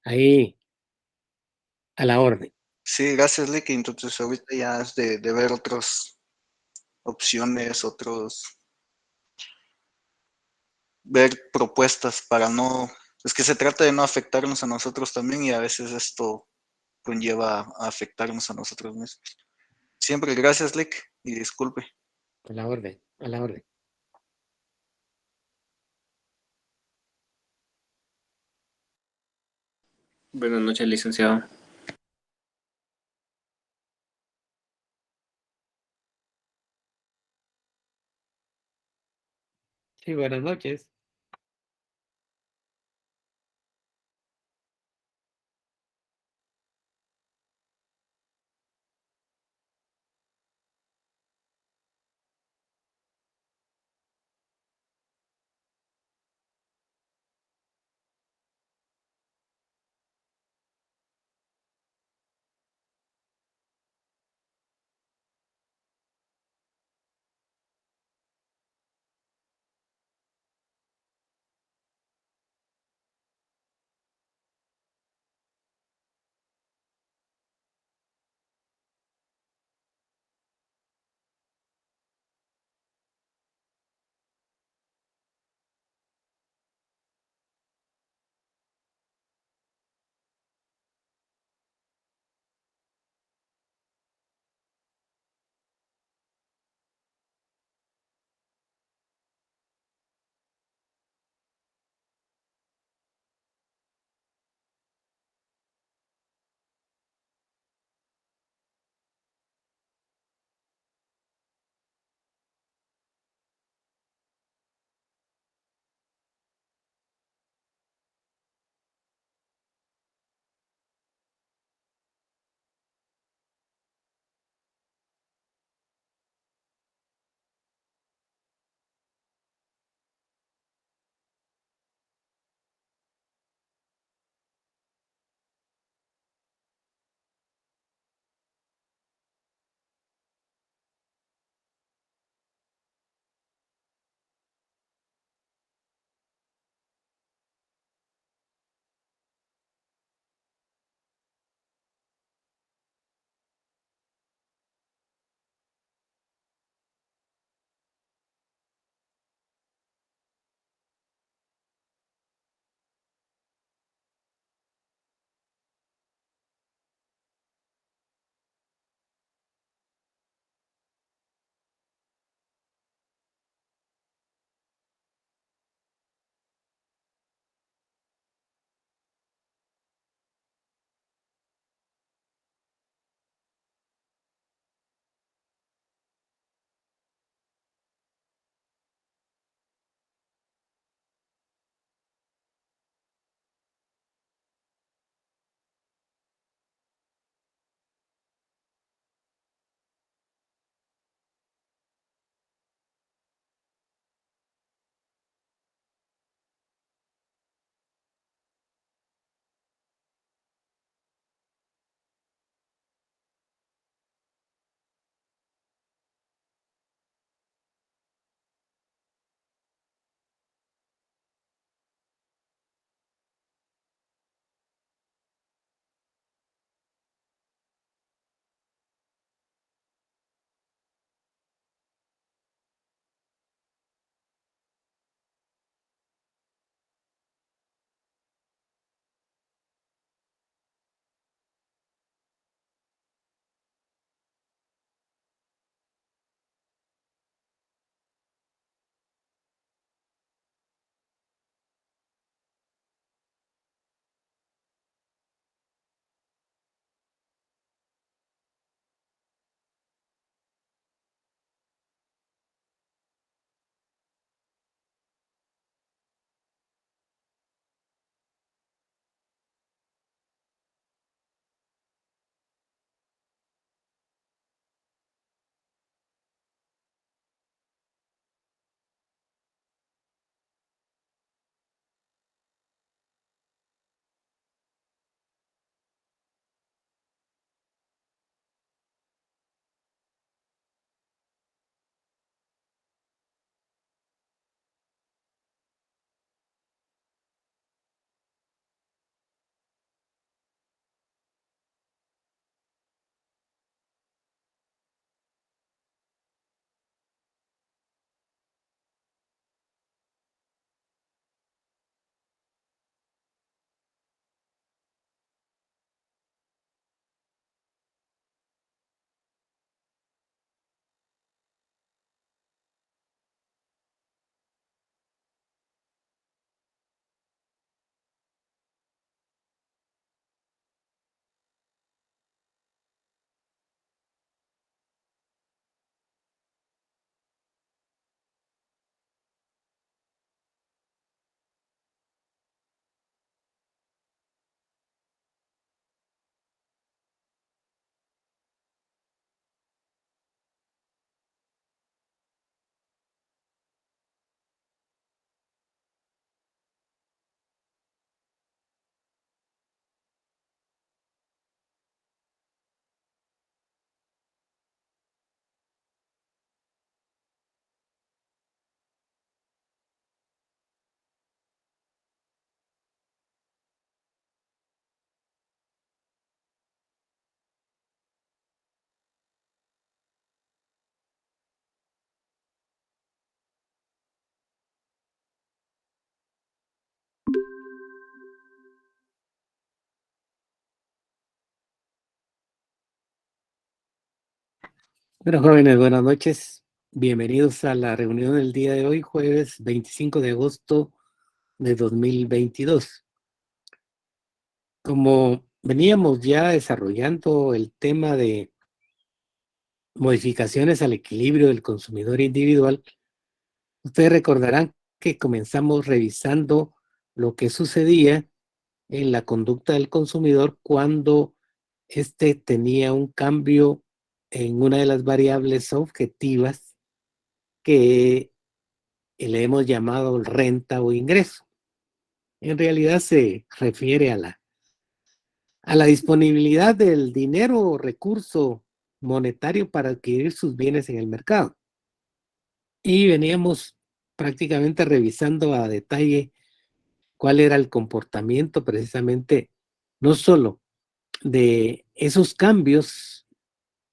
Ahí, a la orden. Sí, gracias, Lick. Entonces ahorita ya es de ver otras opciones, ver propuestas para no, es que se trata de no afectarnos a nosotros también y a veces esto conlleva a afectarnos a nosotros mismos. Siempre gracias, Lick, y disculpe. A la orden, a la orden. Buenas noches, licenciado. Sí, buenas noches. Bueno, jóvenes, buenas noches. Bienvenidos a la reunión del día de hoy, jueves 25 de agosto de 2022. Como veníamos ya desarrollando el tema de modificaciones al equilibrio del consumidor individual, ustedes recordarán que comenzamos revisando lo que sucedía en la conducta del consumidor cuando éste tenía un cambio en una de las variables objetivas que le hemos llamado renta o ingreso. En realidad se refiere a la disponibilidad del dinero o recurso monetario para adquirir sus bienes en el mercado. Y veníamos prácticamente revisando a detalle cuál era el comportamiento precisamente, no solo de esos cambios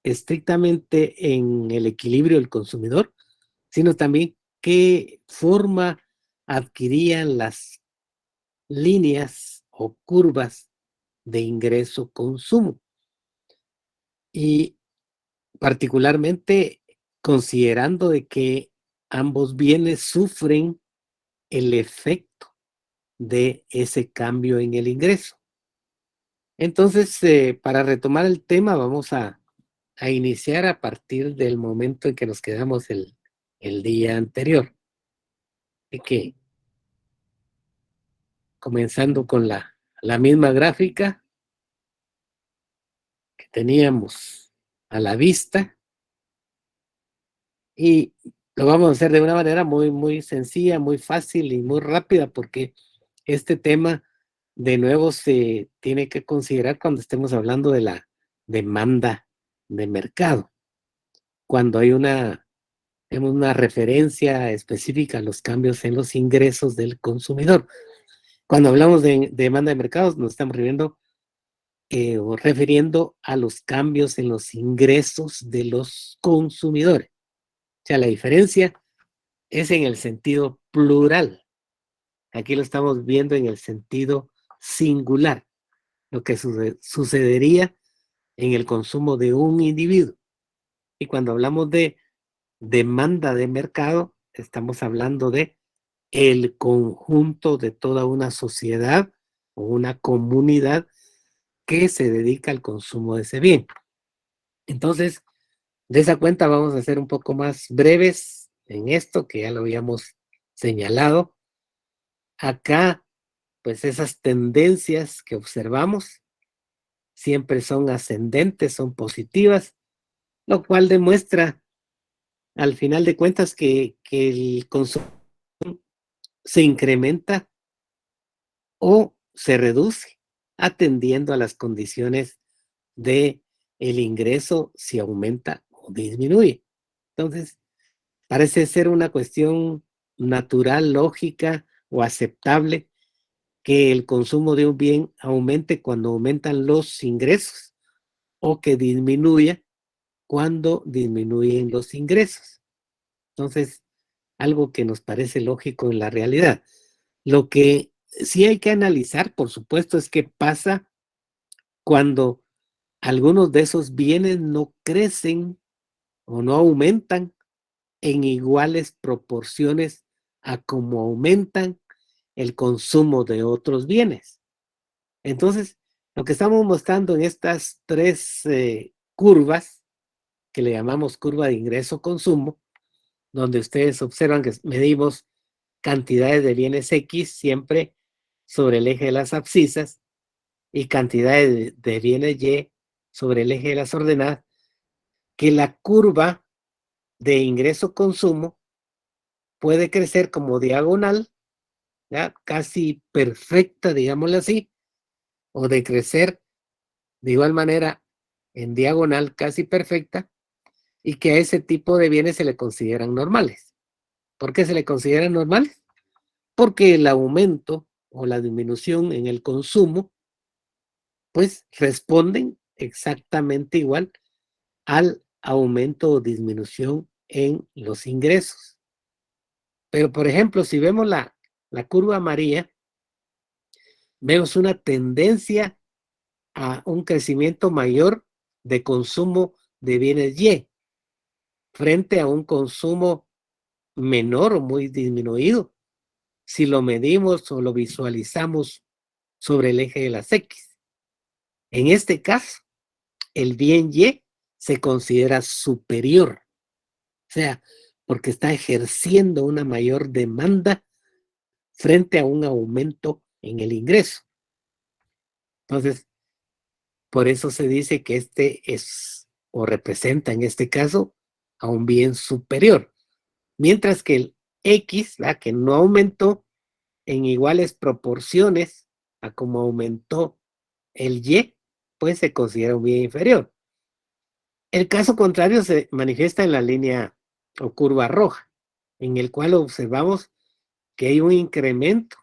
estrictamente en el equilibrio del consumidor, sino también qué forma adquirían las líneas o curvas de ingreso-consumo. Y particularmente considerando de que ambos bienes sufren el efecto de ese cambio en el ingreso. Entonces, para retomar el tema, vamos a iniciar a partir del momento en que nos quedamos el día anterior. Así que, comenzando con la misma gráfica que teníamos a la vista, y lo vamos a hacer de una manera muy sencilla, muy fácil y muy rápida, porque este tema de nuevo se tiene que considerar cuando estemos hablando de la demanda de mercado, cuando hay una referencia específica a los cambios en los ingresos del consumidor. Cuando hablamos de demanda de mercados, nos estamos refiriendo a los cambios en los ingresos de los consumidores. O sea, la diferencia es en el sentido plural. Aquí lo estamos viendo en el sentido singular, lo que sucedería en el consumo de un individuo. Y cuando hablamos de demanda de mercado, estamos hablando de el conjunto de toda una sociedad o una comunidad que se dedica al consumo de ese bien. Entonces, de esa cuenta vamos a ser un poco más breves en esto, que ya lo habíamos señalado. Acá, pues esas tendencias que observamos siempre son ascendentes, son positivas, lo cual demuestra al final de cuentas que el consumo se incrementa o se reduce atendiendo a las condiciones de el ingreso, si aumenta o disminuye. Entonces, parece ser una cuestión natural, lógica o aceptable que el consumo de un bien aumente cuando aumentan los ingresos o que disminuya cuando disminuyen los ingresos. Entonces, algo que nos parece lógico en la realidad. Lo que sí hay que analizar, por supuesto, es qué pasa cuando algunos de esos bienes no crecen o no aumentan en iguales proporciones a como aumentan el consumo de otros bienes. Entonces, lo que estamos mostrando en estas tres curvas, que le llamamos curva de ingreso-consumo, donde ustedes observan que medimos cantidades de bienes X siempre sobre el eje de las abscisas y cantidades de bienes Y sobre el eje de las ordenadas, que la curva de ingreso-consumo puede crecer como diagonal, ¿ya? Casi perfecta, digámoslo así, o de crecer de igual manera en diagonal casi perfecta, y que a ese tipo de bienes se le consideran normales. ¿Por qué se le consideran normales? Porque el aumento o la disminución en el consumo, pues responden exactamente igual al aumento o disminución en los ingresos. Pero, por ejemplo, si vemos la curva amarilla, vemos una tendencia a un crecimiento mayor de consumo de bienes Y. frente a un consumo menor o muy disminuido si lo medimos o lo visualizamos sobre el eje de las X. En este caso, el bien Y se considera superior, o sea, porque está ejerciendo una mayor demanda frente a un aumento en el ingreso. Entonces, por eso se dice que este es o representa en este caso a un bien superior, mientras que el X, ¿verdad?, que no aumentó en iguales proporciones a como aumentó el Y, pues se considera un bien inferior. El caso contrario se manifiesta en la línea o curva roja, en el cual observamos que hay un incremento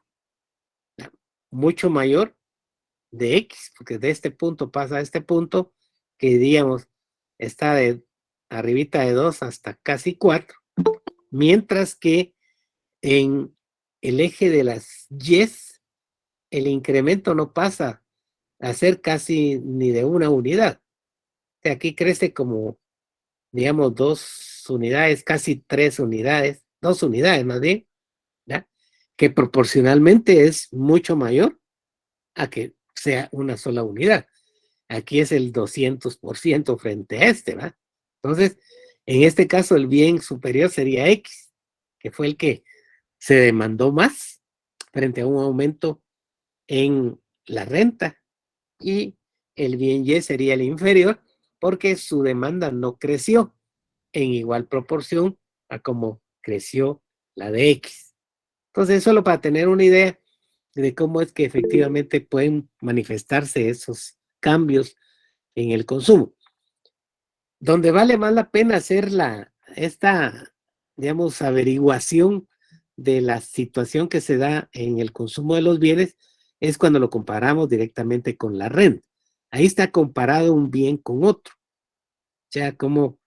mucho mayor de X, porque de este punto pasa a este punto, que diríamos está de arribita de 2 hasta casi 4, mientras que en el eje de las Y, el incremento no pasa a ser casi ni de una unidad. Aquí crece como, digamos, 2 unidades, casi 3 unidades, 2 unidades más bien, ¿ya?, que proporcionalmente es mucho mayor a que sea una sola unidad. Aquí es el 200% frente a este, ¿va? Entonces, en este caso, el bien superior sería X, que fue el que se demandó más frente a un aumento en la renta, y el bien Y sería el inferior porque su demanda no creció en igual proporción a como creció la de X. Entonces, solo para tener una idea de cómo es que efectivamente pueden manifestarse esos cambios en el consumo. Donde vale más la pena hacer esta, digamos, averiguación de la situación que se da en el consumo de los bienes es cuando lo comparamos directamente con la renta. Ahí está comparado un bien con otro. O sea, cómo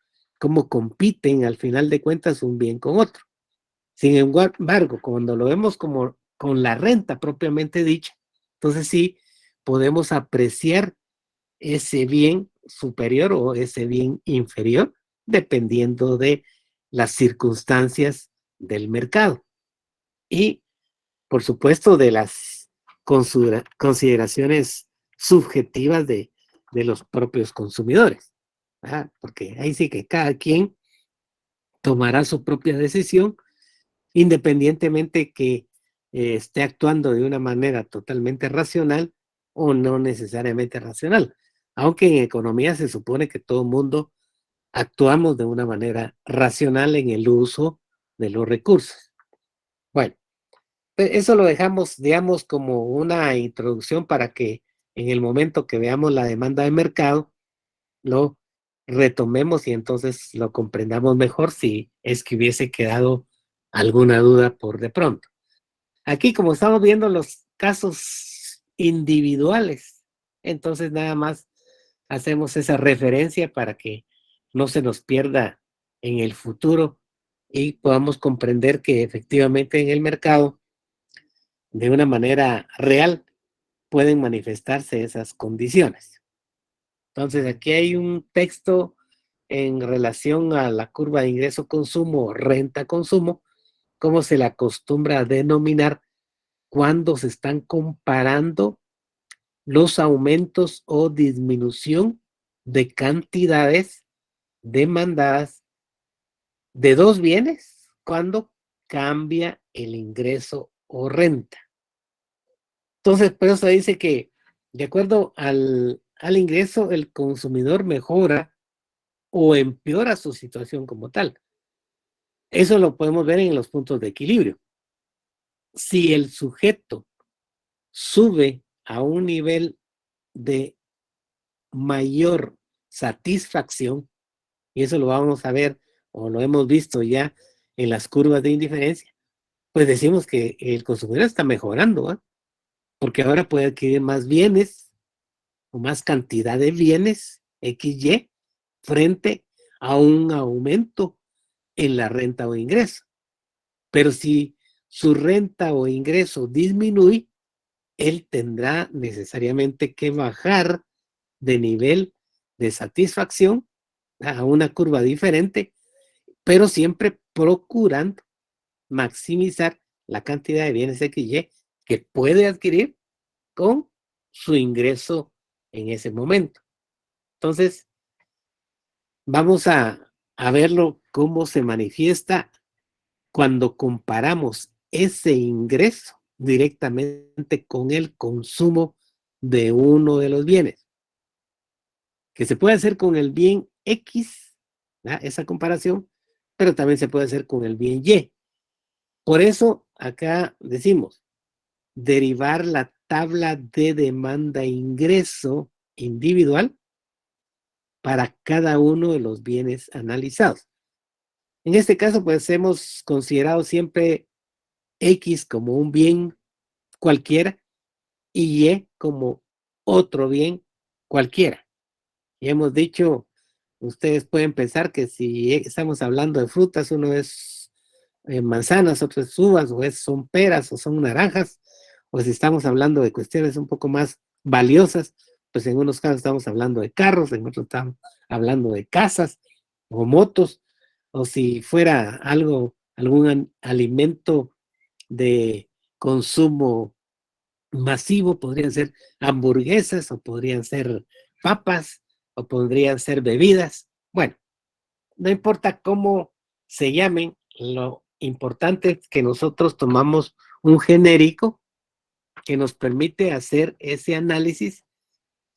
compiten al final de cuentas un bien con otro. Sin embargo, cuando lo vemos como con la renta propiamente dicha, entonces sí podemos apreciar ese bien superior o ese bien inferior, dependiendo de las circunstancias del mercado y, por supuesto, de las consideraciones subjetivas de los propios consumidores. Porque ahí sí que cada quien tomará su propia decisión, independientemente que esté actuando de una manera totalmente racional o no necesariamente racional. Aunque en economía se supone que todo el mundo actuamos de una manera racional en el uso de los recursos. Bueno, eso lo dejamos, digamos, como una introducción para que en el momento que veamos la demanda de mercado, lo retomemos y entonces lo comprendamos mejor si es que hubiese quedado alguna duda por de pronto. Aquí, como estamos viendo los casos individuales, entonces nada más hacemos esa referencia para que no se nos pierda en el futuro y podamos comprender que efectivamente en el mercado, de una manera real, pueden manifestarse esas condiciones. Entonces, aquí hay un texto en relación a la curva de ingreso-consumo, renta-consumo, cómo se le acostumbra a denominar cuando se están comparando los aumentos o disminución de cantidades demandadas de dos bienes cuando cambia el ingreso o renta. Entonces, por eso dice que de acuerdo al ingreso, el consumidor mejora o empeora su situación como tal. Eso lo podemos ver en los puntos de equilibrio. Si el sujeto sube a un nivel de mayor satisfacción, y eso lo vamos a ver o lo hemos visto ya en las curvas de indiferencia, pues decimos que el consumidor está mejorando, ¿eh? Porque ahora puede adquirir más bienes o más cantidad de bienes XY frente a un aumento en la renta o ingreso. Pero si su renta o ingreso disminuye, él tendrá necesariamente que bajar de nivel de satisfacción a una curva diferente pero siempre procurando maximizar la cantidad de bienes XY que puede adquirir con su ingreso en ese momento. Entonces, vamos a verlo cómo se manifiesta cuando comparamos ese ingreso directamente con el consumo de uno de los bienes, que se puede hacer con el bien X, ¿verdad? Esa comparación, pero también se puede hacer con el bien Y. Por eso acá decimos, derivar la tabla de demanda-ingreso individual para cada uno de los bienes analizados. En este caso, pues hemos considerado siempre X como un bien cualquiera y Y como otro bien cualquiera. Y hemos dicho, ustedes pueden pensar que si estamos hablando de frutas, uno es manzanas, otro es uvas, o son peras, o son naranjas, o si estamos hablando de cuestiones un poco más valiosas, pues en unos casos estamos hablando de carros, en otros estamos hablando de casas o motos, o si fuera algún alimento de consumo masivo, podrían ser hamburguesas, o podrían ser papas, o podrían ser bebidas. Bueno, no importa cómo se llamen, lo importante es que nosotros tomamos un genérico que nos permite hacer ese análisis,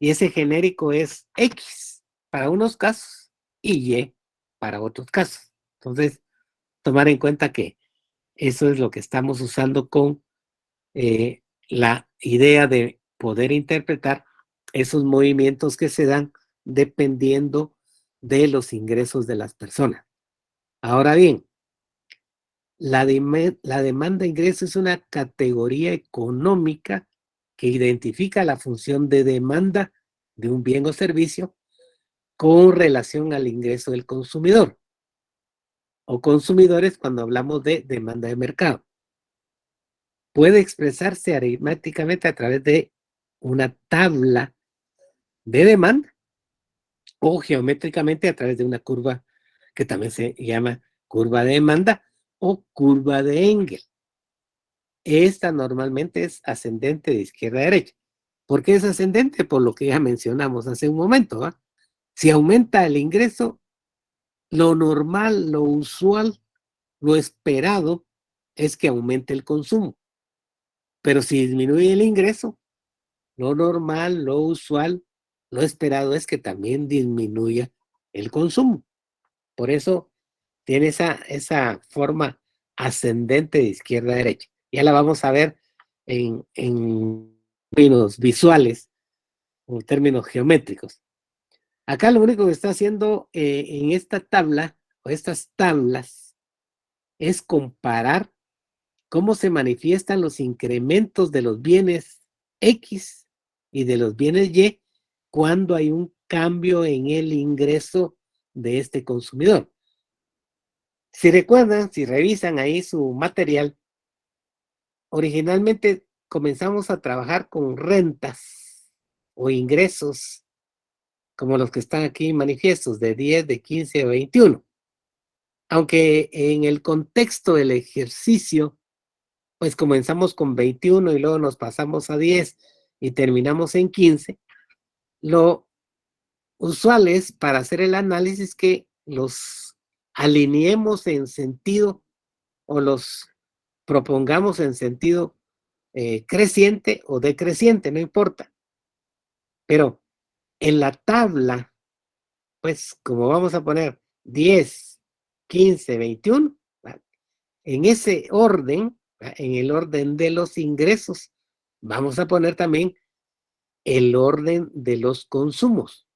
y ese genérico es X para unos casos y Y para otros casos. Entonces, tomar en cuenta que eso es lo que estamos usando con la idea de poder interpretar esos movimientos que se dan dependiendo de los ingresos de las personas. Ahora bien, la demanda de ingreso es una categoría económica que identifica la función de demanda de un bien o servicio con relación al ingreso del consumidor o consumidores cuando hablamos de demanda de mercado. Puede expresarse aritméticamente a través de una tabla de demanda o geométricamente a través de una curva que también se llama curva de demanda o curva de Engel. Esta normalmente es ascendente de izquierda a derecha. ¿Por qué es ascendente? Por lo que ya mencionamos hace un momento, ¿va? Si aumenta el ingreso, lo normal, lo usual, lo esperado es que aumente el consumo. Pero si disminuye el ingreso, lo normal, lo usual, lo esperado es que también disminuya el consumo. Por eso tiene esa forma ascendente de izquierda a derecha. Ya la vamos a ver en términos visuales o términos geométricos. Acá lo único que está haciendo en esta tabla o estas tablas es comparar cómo se manifiestan los incrementos de los bienes X y de los bienes Y cuando hay un cambio en el ingreso de este consumidor. Si recuerdan, si revisan ahí su material, originalmente comenzamos a trabajar con rentas o ingresos como los que están aquí manifiestos, de 10, de 15 o 21. Aunque en el contexto del ejercicio, pues comenzamos con 21 y luego nos pasamos a 10 y terminamos en 15, lo usual es para hacer el análisis que los alineemos en sentido o los propongamos en sentido creciente o decreciente, no importa. Pero en la tabla, pues como vamos a poner 10, 15, 21, ¿va? En ese orden, ¿va? En el orden de los ingresos, vamos a poner también el orden de los consumos.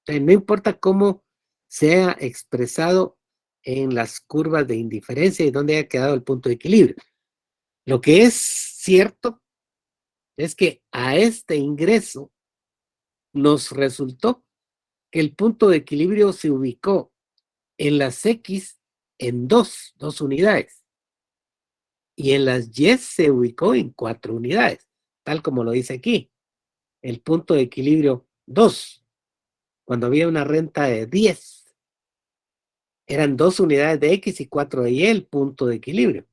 Entonces, no importa cómo sea expresado en las curvas de indiferencia y dónde haya quedado el punto de equilibrio. Lo que es cierto es que a este ingreso nos resultó que el punto de equilibrio se ubicó en las X en dos unidades, y en las Y se ubicó en 4 unidades, tal como lo dice aquí. El punto de equilibrio 2, cuando había una renta de 10. eran 2 unidades de X y 4 de Y el punto de equilibrio.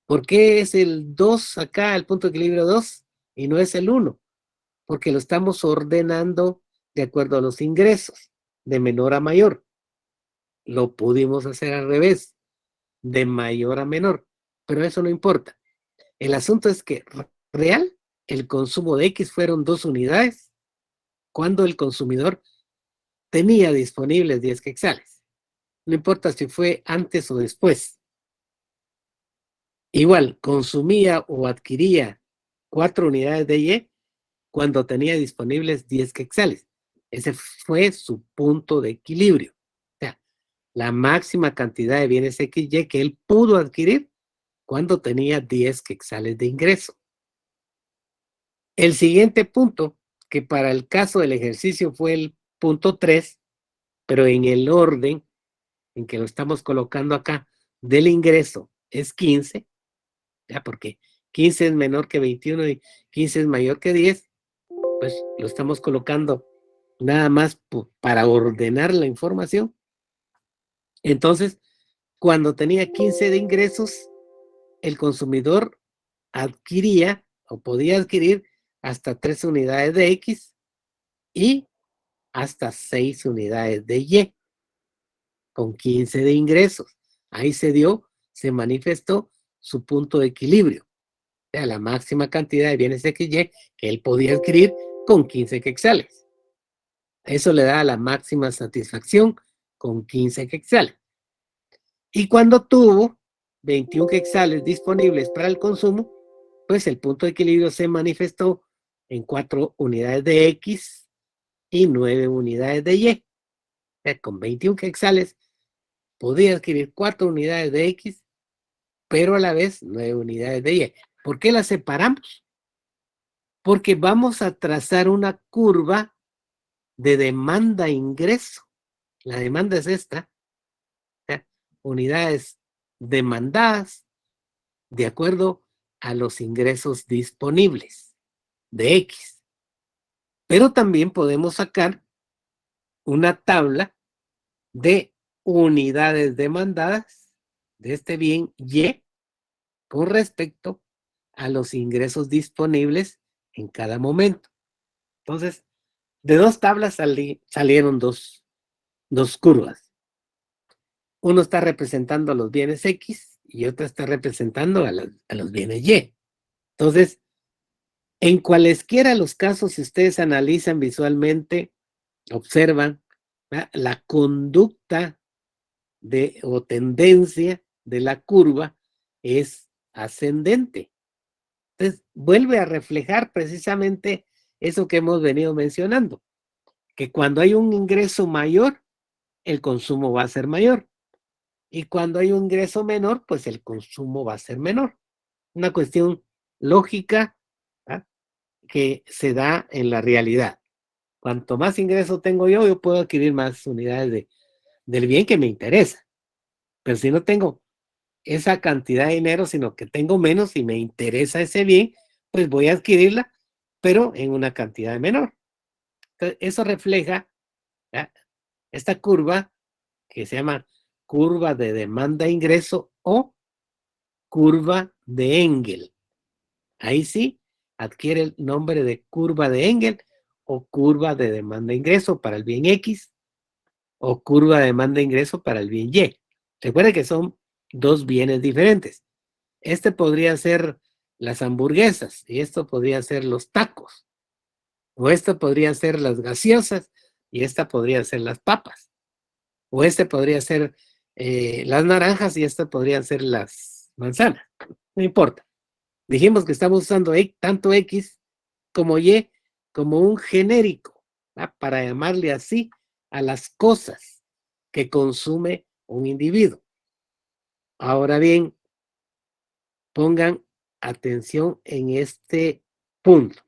¿Por qué es el 2 acá, el punto de equilibrio 2, y no es el 1? Porque lo estamos ordenando de acuerdo a los ingresos, de menor a mayor. Lo pudimos hacer al revés, de mayor a menor, pero eso no importa. El asunto es que real, el consumo de X fueron 2 unidades cuando el consumidor tenía disponibles 10 quetzales. No importa si fue antes o después. Igual, consumía o adquiría 4 unidades de Y cuando tenía disponibles 10 quetzales. Ese fue su punto de equilibrio. O sea, la máxima cantidad de bienes XY que él pudo adquirir cuando tenía 10 quetzales de ingreso. El siguiente punto, que para el caso del ejercicio fue el punto 3, pero en el orden en que lo estamos colocando acá del ingreso es 15, ya porque 15 es menor que 21 y 15 es mayor que 10, pues lo estamos colocando nada más para ordenar la información. Entonces, cuando tenía 15 de ingresos, el consumidor adquiría o podía adquirir hasta 3 unidades de X y hasta 6 unidades de Y, con 15 de ingresos. Ahí se manifestó su punto de equilibrio, o sea, la máxima cantidad de bienes XY que él podía adquirir con 15 quetzales. Eso le da la máxima satisfacción con 15 quetzales. Y cuando tuvo 21 quetzales disponibles para el consumo, pues el punto de equilibrio se manifestó en 4 unidades de X y 9 unidades de Y. O sea, con 21 quetzales podía adquirir 4 unidades de X, pero a la vez 9 unidades de Y. ¿Por qué las separamos? Porque vamos a trazar una curva de demanda-ingreso. La demanda es esta, ¿ya? Unidades demandadas de acuerdo a los ingresos disponibles de X. Pero también podemos sacar una tabla de unidades demandadas de este bien Y con respecto a los ingresos disponibles en cada momento. Entonces, de 2 tablas salieron dos curvas. Uno está representando a los bienes X y otra está representando a los bienes Y. Entonces, en cualesquiera los casos, si ustedes analizan visualmente, observan, ¿verdad?, la conducta o tendencia de la curva es ascendente. Entonces, vuelve a reflejar precisamente eso que hemos venido mencionando, que cuando hay un ingreso mayor, el consumo va a ser mayor. Y cuando hay un ingreso menor, pues el consumo va a ser menor. Una cuestión lógica, ¿verdad?, que se da en la realidad. Cuanto más ingreso tengo yo puedo adquirir más unidades del bien que me interesa. Pero si no tengo esa cantidad de dinero, sino que tengo menos y me interesa ese bien, pues voy a adquirirla, pero en una cantidad menor. Entonces, eso refleja, ¿ya?, esta curva que se llama curva de demanda-ingreso o curva de Engel. Ahí sí adquiere el nombre de curva de Engel o curva de demanda-ingreso para el bien X o curva de demanda-ingreso para el bien Y. Recuerden que son 2 bienes diferentes. Este podría ser las hamburguesas y esto podría ser los tacos. O esto podría ser las gaseosas y esta podría ser las papas. O este podría ser las naranjas y esta podrían ser las manzanas. No importa. Dijimos que estamos usando tanto X como Y como un genérico, ¿verdad?, para llamarle así a las cosas que consume un individuo. Ahora bien, pongan atención en este punto.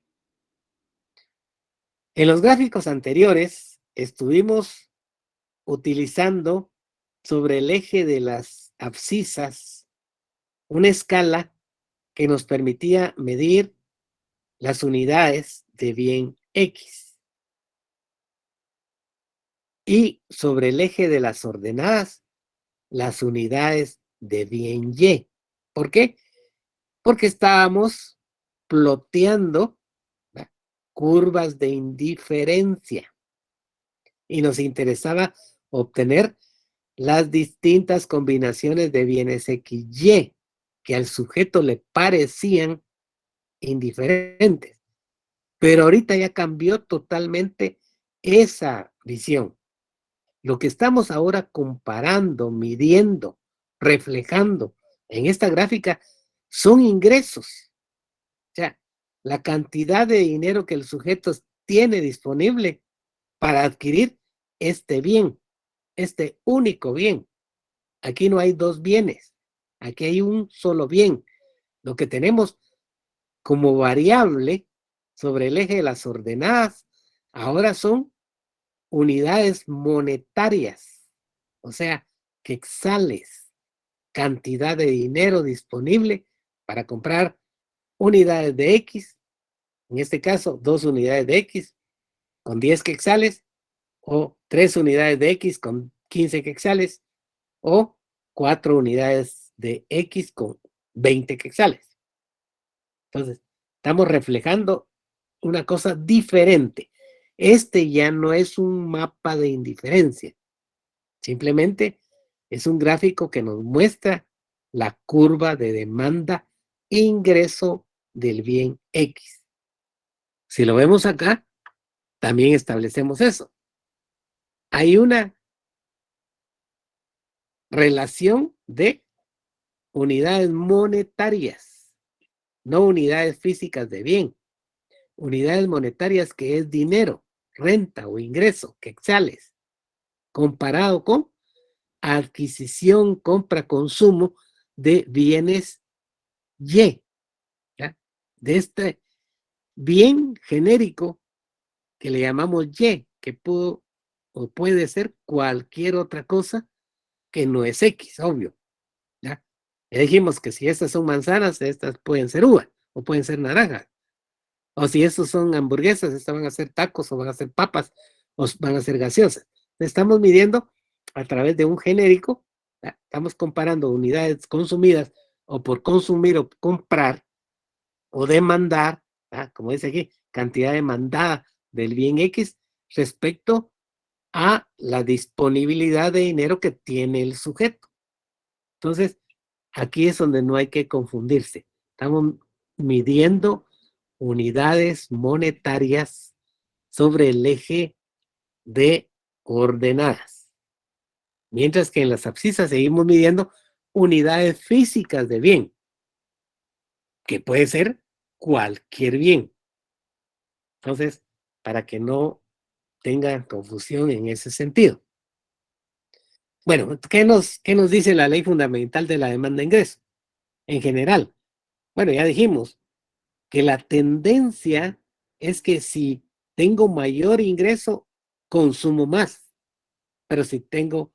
En los gráficos anteriores estuvimos utilizando sobre el eje de las abscisas una escala que nos permitía medir las unidades de bien X. Y sobre el eje de las ordenadas, las unidades de bien Y. ¿Por qué? Porque estábamos ploteando, ¿verdad?, curvas de indiferencia y nos interesaba obtener las distintas combinaciones de bienes X, Y que al sujeto le parecían indiferentes. Pero ahorita ya cambió totalmente esa visión. Lo que estamos ahora comparando, midiendo, reflejando en esta gráfica son ingresos. O sea, la cantidad de dinero que el sujeto tiene disponible para adquirir este bien, este único bien. Aquí no hay dos bienes, aquí hay un solo bien. Lo que tenemos como variable sobre el eje de las ordenadas ahora son unidades monetarias, o sea, quetzales, cantidad de dinero disponible para comprar unidades de X, en este caso 2 unidades de X con 10 quetzales, o 3 unidades de X con 15 quetzales, o 4 unidades de X con 20 quetzales. Entonces, estamos reflejando una cosa diferente. Este ya no es un mapa de indiferencia, simplemente es un gráfico que nos muestra la curva de demanda-ingreso del bien X. Si lo vemos acá, también establecemos eso. Hay una relación de unidades monetarias, no unidades físicas de bien. Unidades monetarias que es dinero, renta o ingreso, quetzales, comparado con adquisición, compra, consumo de bienes Y, ¿ya?, de este bien genérico que le llamamos Y, que pudo o puede ser cualquier otra cosa que no es X, obvio, ¿ya? Ya dijimos que si estas son manzanas, estas pueden ser uva o pueden ser naranjas. O si estos son hamburguesas, estas van a ser tacos o van a ser papas o van a ser gaseosas. Estamos midiendo a través de un genérico, ¿ya? Estamos comparando unidades consumidas o por consumir o comprar o demandar, ¿ya?, como dice aquí, cantidad demandada del bien X respecto a la disponibilidad de dinero que tiene el sujeto. Entonces, aquí es donde no hay que confundirse. Estamos midiendo unidades monetarias sobre el eje de ordenadas. Mientras que en las abscisas seguimos midiendo unidades físicas de bien, que puede ser cualquier bien. Entonces, para que no tengan confusión en ese sentido. Bueno, ¿qué nos dice la ley fundamental de la demanda de ingreso? En general, bueno, ya dijimos que la tendencia es que si tengo mayor ingreso, consumo más, pero si tengo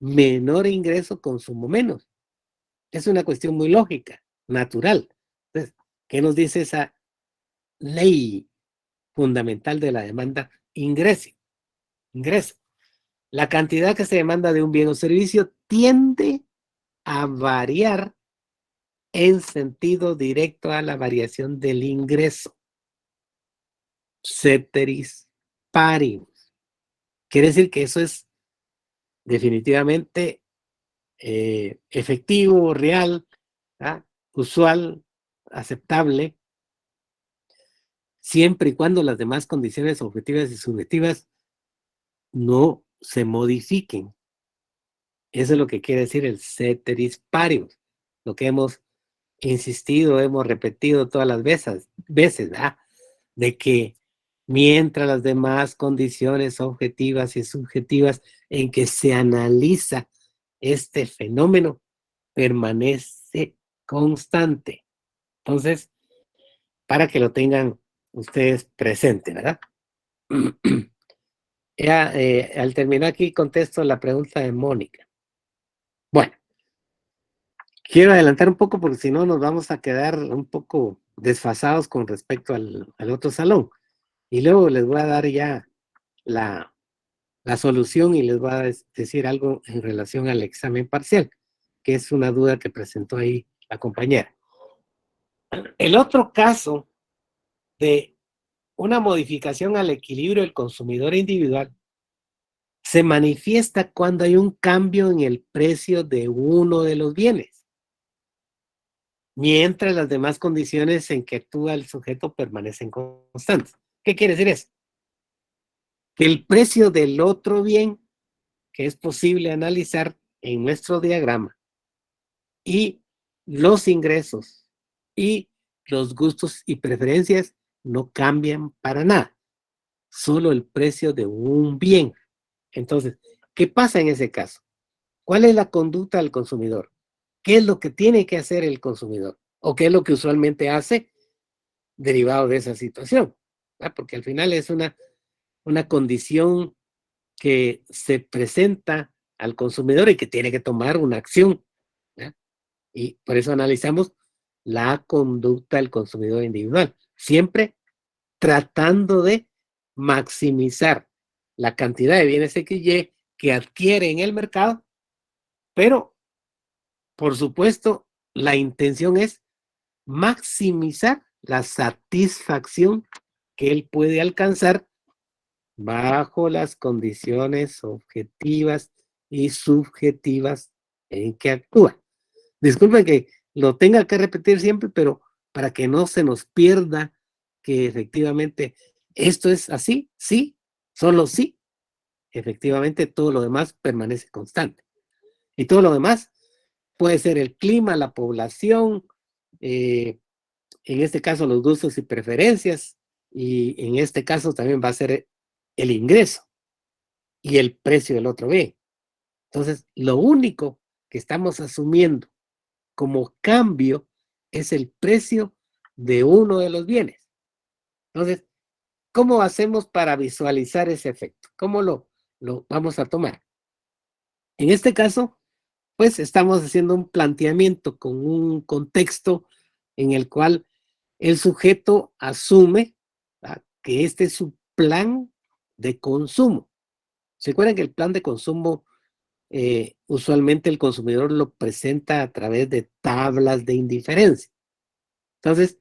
menor ingreso, consumo menos. Es una cuestión muy lógica, natural. Entonces, ¿qué nos dice esa ley fundamental de la demanda? Ingreso. La cantidad que se demanda de un bien o servicio tiende a variar en sentido directo a la variación del ingreso. Ceteris paribus. Quiere decir que eso es definitivamente efectivo, real, ¿ah?, usual, aceptable, siempre y cuando las demás condiciones objetivas y subjetivas no se modifiquen. Eso es lo que quiere decir el ceteris paribus, lo que hemos insistido, hemos repetido todas las veces, ¿verdad?, de que mientras las demás condiciones objetivas y subjetivas en que se analiza este fenómeno permanece constante. Entonces, para que lo tengan ustedes presente, ¿verdad? Ya, al terminar aquí contesto la pregunta de Mónica. Bueno, quiero adelantar un poco porque si no nos vamos a quedar un poco desfasados con respecto al otro salón. Y luego les voy a dar ya la la solución y les voy a decir algo en relación al examen parcial, que es una duda que presentó ahí la compañera. El otro caso de una modificación al equilibrio del consumidor individual se manifiesta cuando hay un cambio en el precio de uno de los bienes, mientras las demás condiciones en que actúa el sujeto permanecen constantes. ¿Qué quiere decir eso? Que el precio del otro bien que es posible analizar en nuestro diagrama y los ingresos y los gustos y preferencias no cambian para nada, solo el precio de un bien. Entonces, ¿qué pasa en ese caso? ¿Cuál es la conducta del consumidor? ¿Qué es lo que tiene que hacer el consumidor? ¿O qué es lo que usualmente hace derivado de esa situación? Porque al final es una condición que se presenta al consumidor y que tiene que tomar una acción. ¿Ya? Y por eso analizamos la conducta del consumidor individual, siempre tratando de maximizar la cantidad de bienes XY que adquiere en el mercado, pero por supuesto la intención es maximizar la satisfacción que él puede alcanzar bajo las condiciones objetivas y subjetivas en que actúa. Disculpen que lo tenga que repetir siempre, pero para que no se nos pierda que efectivamente esto es así, sí, solo sí, efectivamente todo lo demás permanece constante. Y todo lo demás puede ser el clima, la población, en este caso los gustos y preferencias, y en este caso también va a ser el ingreso y el precio del otro bien. Entonces, lo único que estamos asumiendo como cambio es el precio de uno de los bienes. Entonces, ¿cómo hacemos para visualizar ese efecto? ¿Cómo lo vamos a tomar? En este caso, pues estamos haciendo un planteamiento con un contexto en el cual el sujeto asume, ¿verdad?, que este es su plan de consumo. ¿Se acuerdan que el plan de consumo usualmente el consumidor lo presenta a través de tablas de indiferencia? Entonces,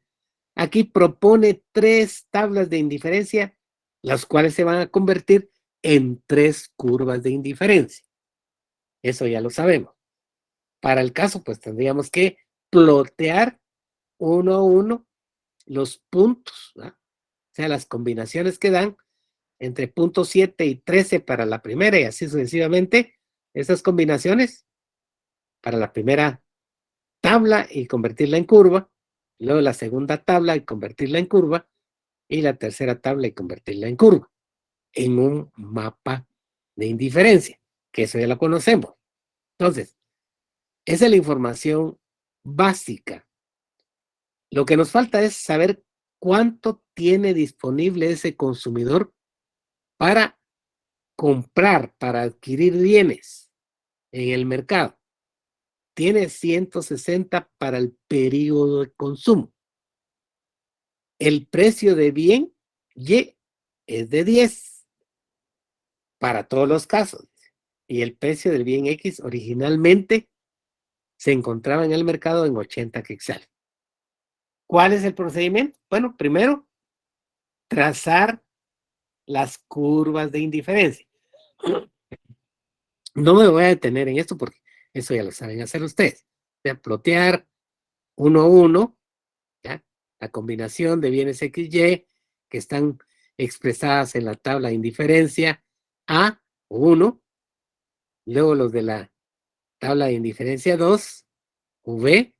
aquí propone 3 tablas de indiferencia, las cuales se van a convertir en 3 curvas de indiferencia. Eso ya lo sabemos. Para el caso, pues tendríamos que plotear uno a uno los puntos, ¿verdad? O sea, las combinaciones que dan entre punto 7 y 13 para la primera y así sucesivamente. Esas combinaciones para la primera tabla y convertirla en curva, luego la segunda tabla y convertirla en curva, y la tercera tabla y convertirla en curva, en un mapa de indiferencia, que eso ya lo conocemos. Entonces, esa es la información básica. Lo que nos falta es saber cuánto tiene disponible ese consumidor para comprar, para adquirir bienes en el mercado. Tiene 160 para el periodo de consumo. El precio de bien Y es de 10 para todos los casos. Y el precio del bien X originalmente se encontraba en el mercado en 80 quetzales. ¿Cuál es el procedimiento? Bueno, primero, trazar las curvas de indiferencia. No me voy a detener en esto porque eso ya lo saben hacer ustedes. O sea, plotear uno a uno, ¿ya?, la combinación de bienes XY que están expresadas en la tabla de indiferencia A, 1, luego los de la tabla de indiferencia 2, V,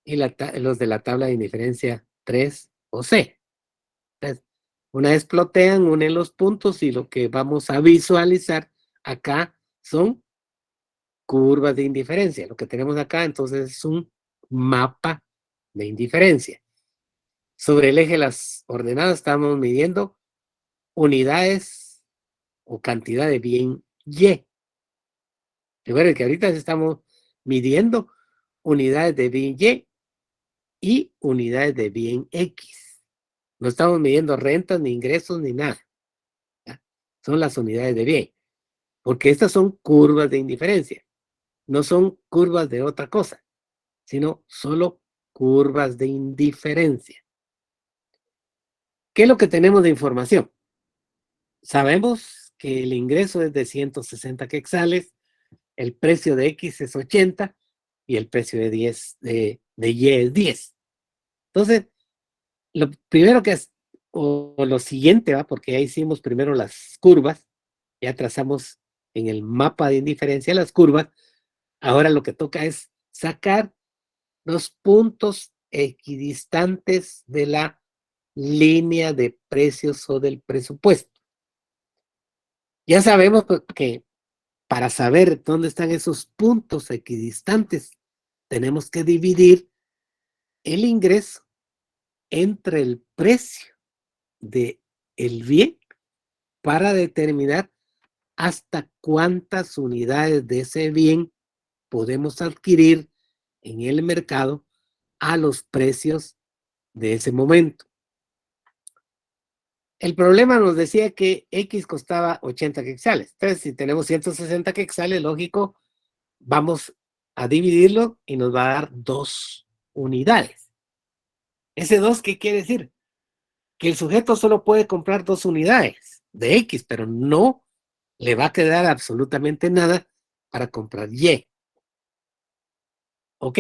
y los de la tabla de indiferencia 3 o C. Entonces, una vez plotean, unen los puntos y lo que vamos a visualizar acá son curvas de indiferencia. Lo que tenemos acá entonces es un mapa de indiferencia. Sobre el eje de las ordenadas estamos midiendo unidades o cantidad de bien Y. Recuerden que ahorita estamos midiendo unidades de bien y unidades de bien X. No estamos midiendo rentas, ni ingresos, ni nada. ¿Ya? son las unidades de bien, porque estas son curvas de indiferencia, no son curvas de otra cosa, sino solo curvas de indiferencia. ¿Qué es lo que tenemos de información? Sabemos que el ingreso es de 160 quetzales, el precio de X es 80 y el precio de Y es 10. Entonces, lo primero que es, o lo siguiente, ¿va? Porque ya hicimos primero las curvas, ya trazamos en el mapa de indiferencia las curvas, ahora lo que toca es sacar los puntos equidistantes de la línea de precios o del presupuesto. Ya sabemos que para saber dónde están esos puntos equidistantes, tenemos que dividir el ingreso entre el precio de el bien para determinar hasta cuántas unidades de ese bien podemos adquirir en el mercado a los precios de ese momento. El problema nos decía que X costaba 80 quetzales. Entonces, si tenemos 160 quetzales, lógico, vamos a dividirlo y nos va a dar 2 unidades. ¿Ese 2 qué quiere decir? Que el sujeto solo puede comprar 2 unidades de X, pero no le va a quedar absolutamente nada para comprar Y. Ok,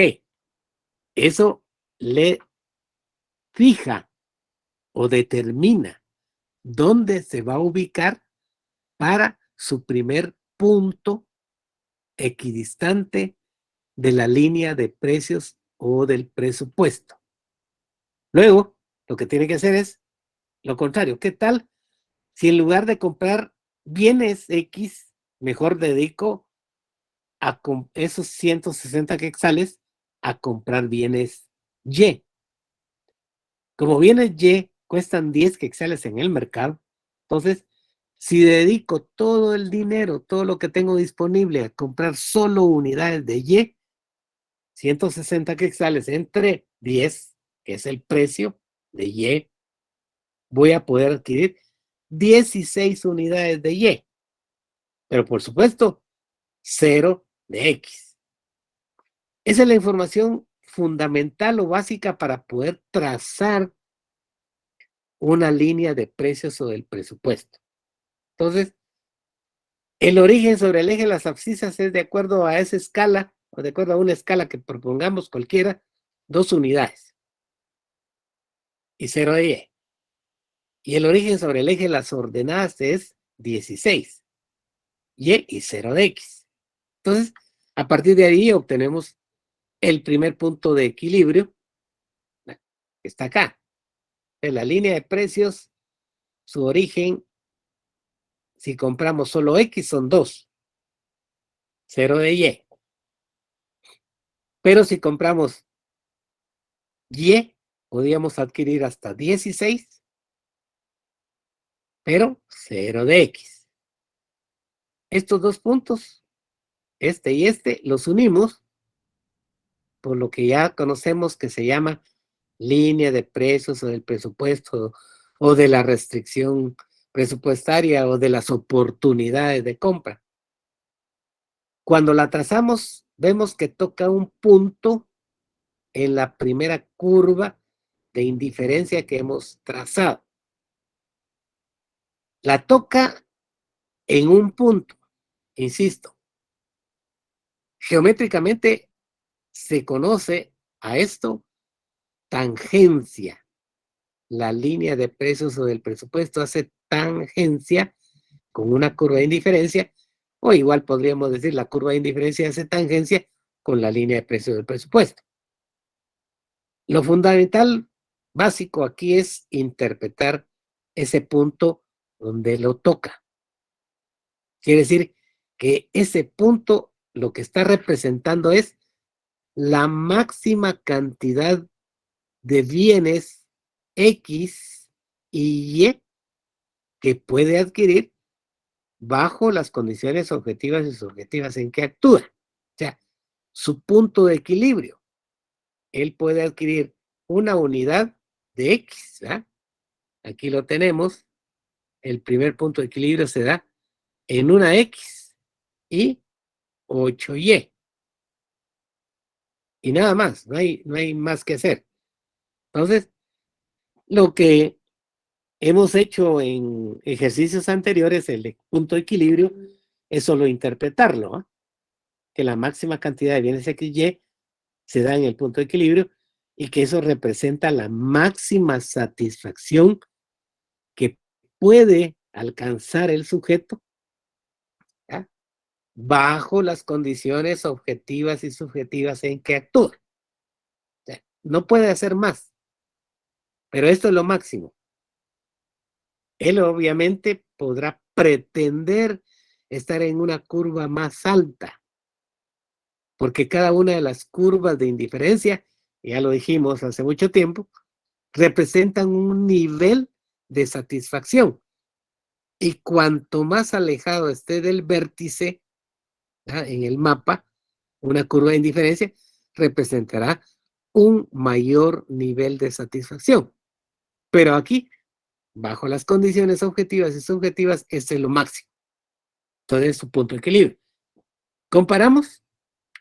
eso le fija o determina dónde se va a ubicar para su primer punto equidistante de la línea de precios o del presupuesto. Luego, lo que tiene que hacer es lo contrario. ¿Qué tal si en lugar de comprar bienes X, mejor dedico a esos 160 quetzales a comprar bienes Y? Como bienes Y cuestan 10 quetzales en el mercado, entonces, si dedico todo el dinero, todo lo que tengo disponible a comprar solo unidades de Y, 160 quetzales entre 10, que es el precio de Y, voy a poder adquirir 16 unidades de Y. Pero por supuesto, 0 de X. Esa es la información fundamental o básica para poder trazar una línea de precios o del presupuesto. Entonces, el origen sobre el eje de las abscisas es de acuerdo a esa escala, o de acuerdo a una escala que propongamos cualquiera, 2 unidades y 0 de Y. Y el origen sobre el eje de las ordenadas es 16, Y y 0 de X. Entonces, a partir de ahí obtenemos el primer punto de equilibrio, que está acá. En la línea de precios, su origen, si compramos solo X, son 2, 0 de Y. Pero si compramos Y, podríamos adquirir hasta 16, pero 0 de X. Estos dos puntos, este y este, los unimos por lo que ya conocemos que se llama línea de precios o del presupuesto o de la restricción presupuestaria o de las oportunidades de compra. Cuando la trazamos, vemos que toca un punto en la primera curva de indiferencia que hemos trazado. La toca en un punto, insisto. Geométricamente se conoce a esto tangencia. La línea de precios o del presupuesto hace tangencia con una curva de indiferencia, o igual podríamos decir la curva de indiferencia hace tangencia con la línea de precios del presupuesto. Lo fundamental básico aquí es interpretar ese punto donde lo toca. Quiere decir que ese punto lo que está representando es la máxima cantidad de bienes X y Y que puede adquirir bajo las condiciones objetivas y subjetivas en que actúa. O sea, su punto de equilibrio. Él puede adquirir una unidad de X, ¿verdad? Aquí lo tenemos. el primer punto de equilibrio se da en una X y 8Y. Y nada más, no hay más que hacer. Entonces, lo que hemos hecho en ejercicios anteriores, el punto de equilibrio, es solo interpretarlo, ¿eh? Que la máxima cantidad de bienes XY se da en el punto de equilibrio y que eso representa la máxima satisfacción que puede alcanzar el sujeto, ¿ya?, bajo las condiciones objetivas y subjetivas en que actúa. O sea, no puede hacer más, pero esto es lo máximo. Él obviamente podrá pretender estar en una curva más alta, porque cada una de las curvas de indiferencia, ya lo dijimos hace mucho tiempo, representan un nivel de satisfacción. Y cuanto más alejado esté del vértice, ¿ya?, en el mapa, una curva de indiferencia representará un mayor nivel de satisfacción. Pero aquí, bajo las condiciones objetivas y subjetivas, este es lo máximo. Entonces, es su punto de equilibrio. Comparamos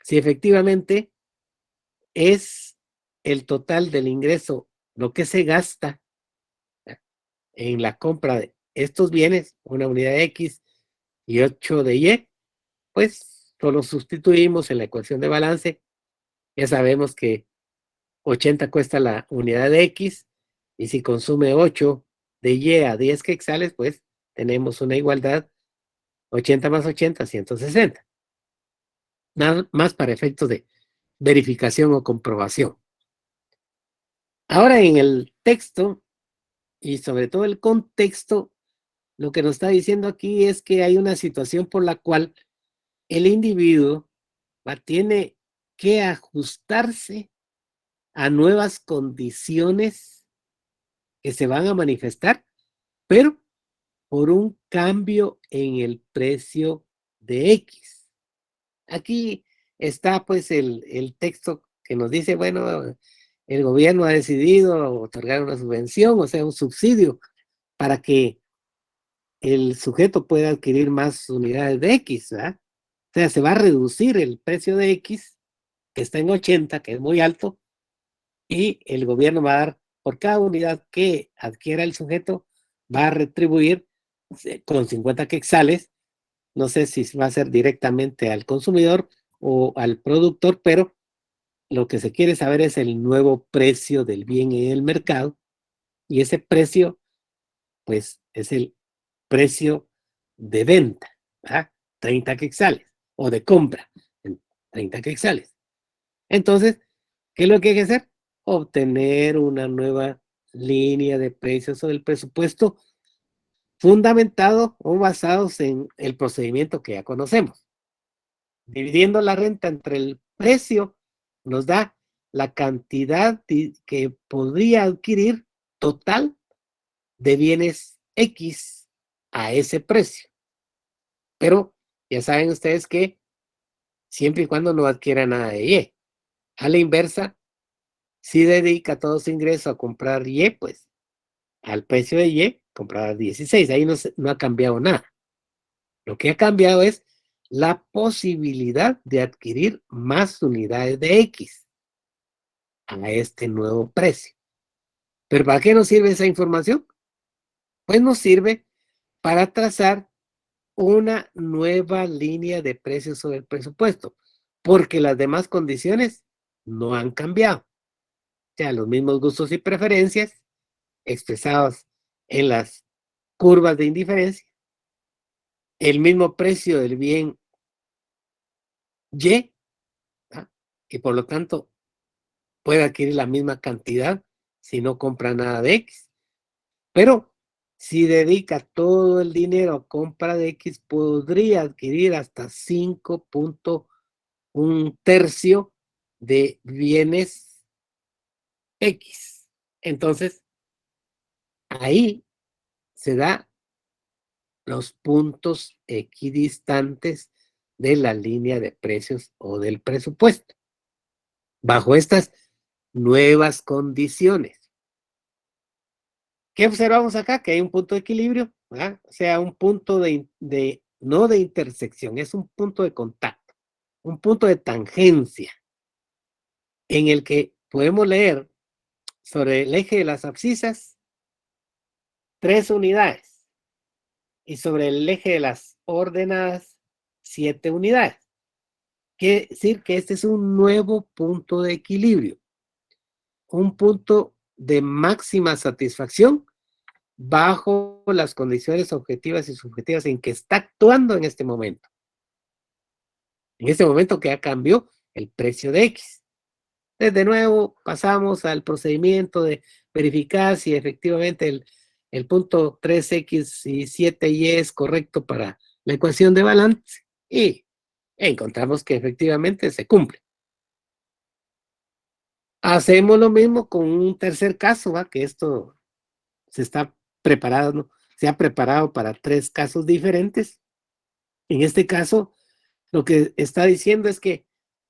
si efectivamente es el total del ingreso lo que se gasta en la compra de estos bienes, una unidad de X y 8 de Y, pues solo sustituimos en la ecuación de balance. Ya sabemos que 80 cuesta la unidad de X, y si consume 8 de Y a 10 quetzales, pues tenemos una igualdad, 80 más 80, 160. Nada más para efectos de verificación o comprobación. Ahora en el texto, y sobre todo el contexto, lo que nos está diciendo aquí es que hay una situación por la cual el individuo tiene que ajustarse a nuevas condiciones que se van a manifestar, pero por un cambio en el precio de X. Aquí está pues el texto que nos dice, bueno, el gobierno ha decidido otorgar una subvención, o sea, un subsidio, para que el sujeto pueda adquirir más unidades de X, ¿verdad? O sea, se va a reducir el precio de X, que está en 80, que es muy alto, y el gobierno va a dar, por cada unidad que adquiera el sujeto, va a retribuir con 50 quetzales. No sé si va a ser directamente al consumidor o al productor, pero lo que se quiere saber es el nuevo precio del bien en el mercado, y ese precio, pues, es el precio de venta, ¿verdad? 30 quetzales, o de compra, 30 quetzales. Entonces, ¿qué es lo que hay que hacer? Obtener una nueva línea de precios o del presupuesto fundamentado o basados en el procedimiento que ya conocemos. Dividiendo la renta entre el precio, nos da la cantidad que podría adquirir total de bienes X a ese precio. Pero ya saben ustedes que siempre y cuando no adquiera nada de Y. A la inversa, si dedica todo su ingreso a comprar Y, pues al precio de Y, comprará 16. Ahí no ha cambiado nada. Lo que ha cambiado es la posibilidad de adquirir más unidades de X a este nuevo precio. ¿Pero para qué nos sirve esa información? Pues nos sirve para trazar una nueva línea de precios sobre el presupuesto, porque las demás condiciones no han cambiado. O sea, los mismos gustos y preferencias expresados en las curvas de indiferencia, el mismo precio del bien Y, ¿ah?, y por lo tanto puede adquirir la misma cantidad si no compra nada de X. Pero si dedica todo el dinero a compra de X, podría adquirir hasta 5.1 de bienes X. Entonces, ahí se da los puntos equidistantes de la línea de precios o del presupuesto, bajo estas nuevas condiciones. ¿Qué observamos acá? Que hay un punto de equilibrio ¿verdad? O sea, un punto no de intersección, es un punto de contacto, un punto de tangencia en el que podemos leer sobre el eje de las abscisas 3 unidades y sobre el eje de las ordenadas 7 unidades. Quiere decir que este es un nuevo punto de equilibrio, un punto de máxima satisfacción bajo las condiciones objetivas y subjetivas en que está actuando en este momento. En este momento que ya cambió el precio de X. De nuevo pasamos al procedimiento de verificar si efectivamente el punto 3X y 7Y es correcto para la ecuación de balance y encontramos que efectivamente se cumple. Hacemos lo mismo con un tercer caso, ¿va? Que esto se está preparado, se ha preparado para 3 casos diferentes. En este caso, lo que está diciendo es que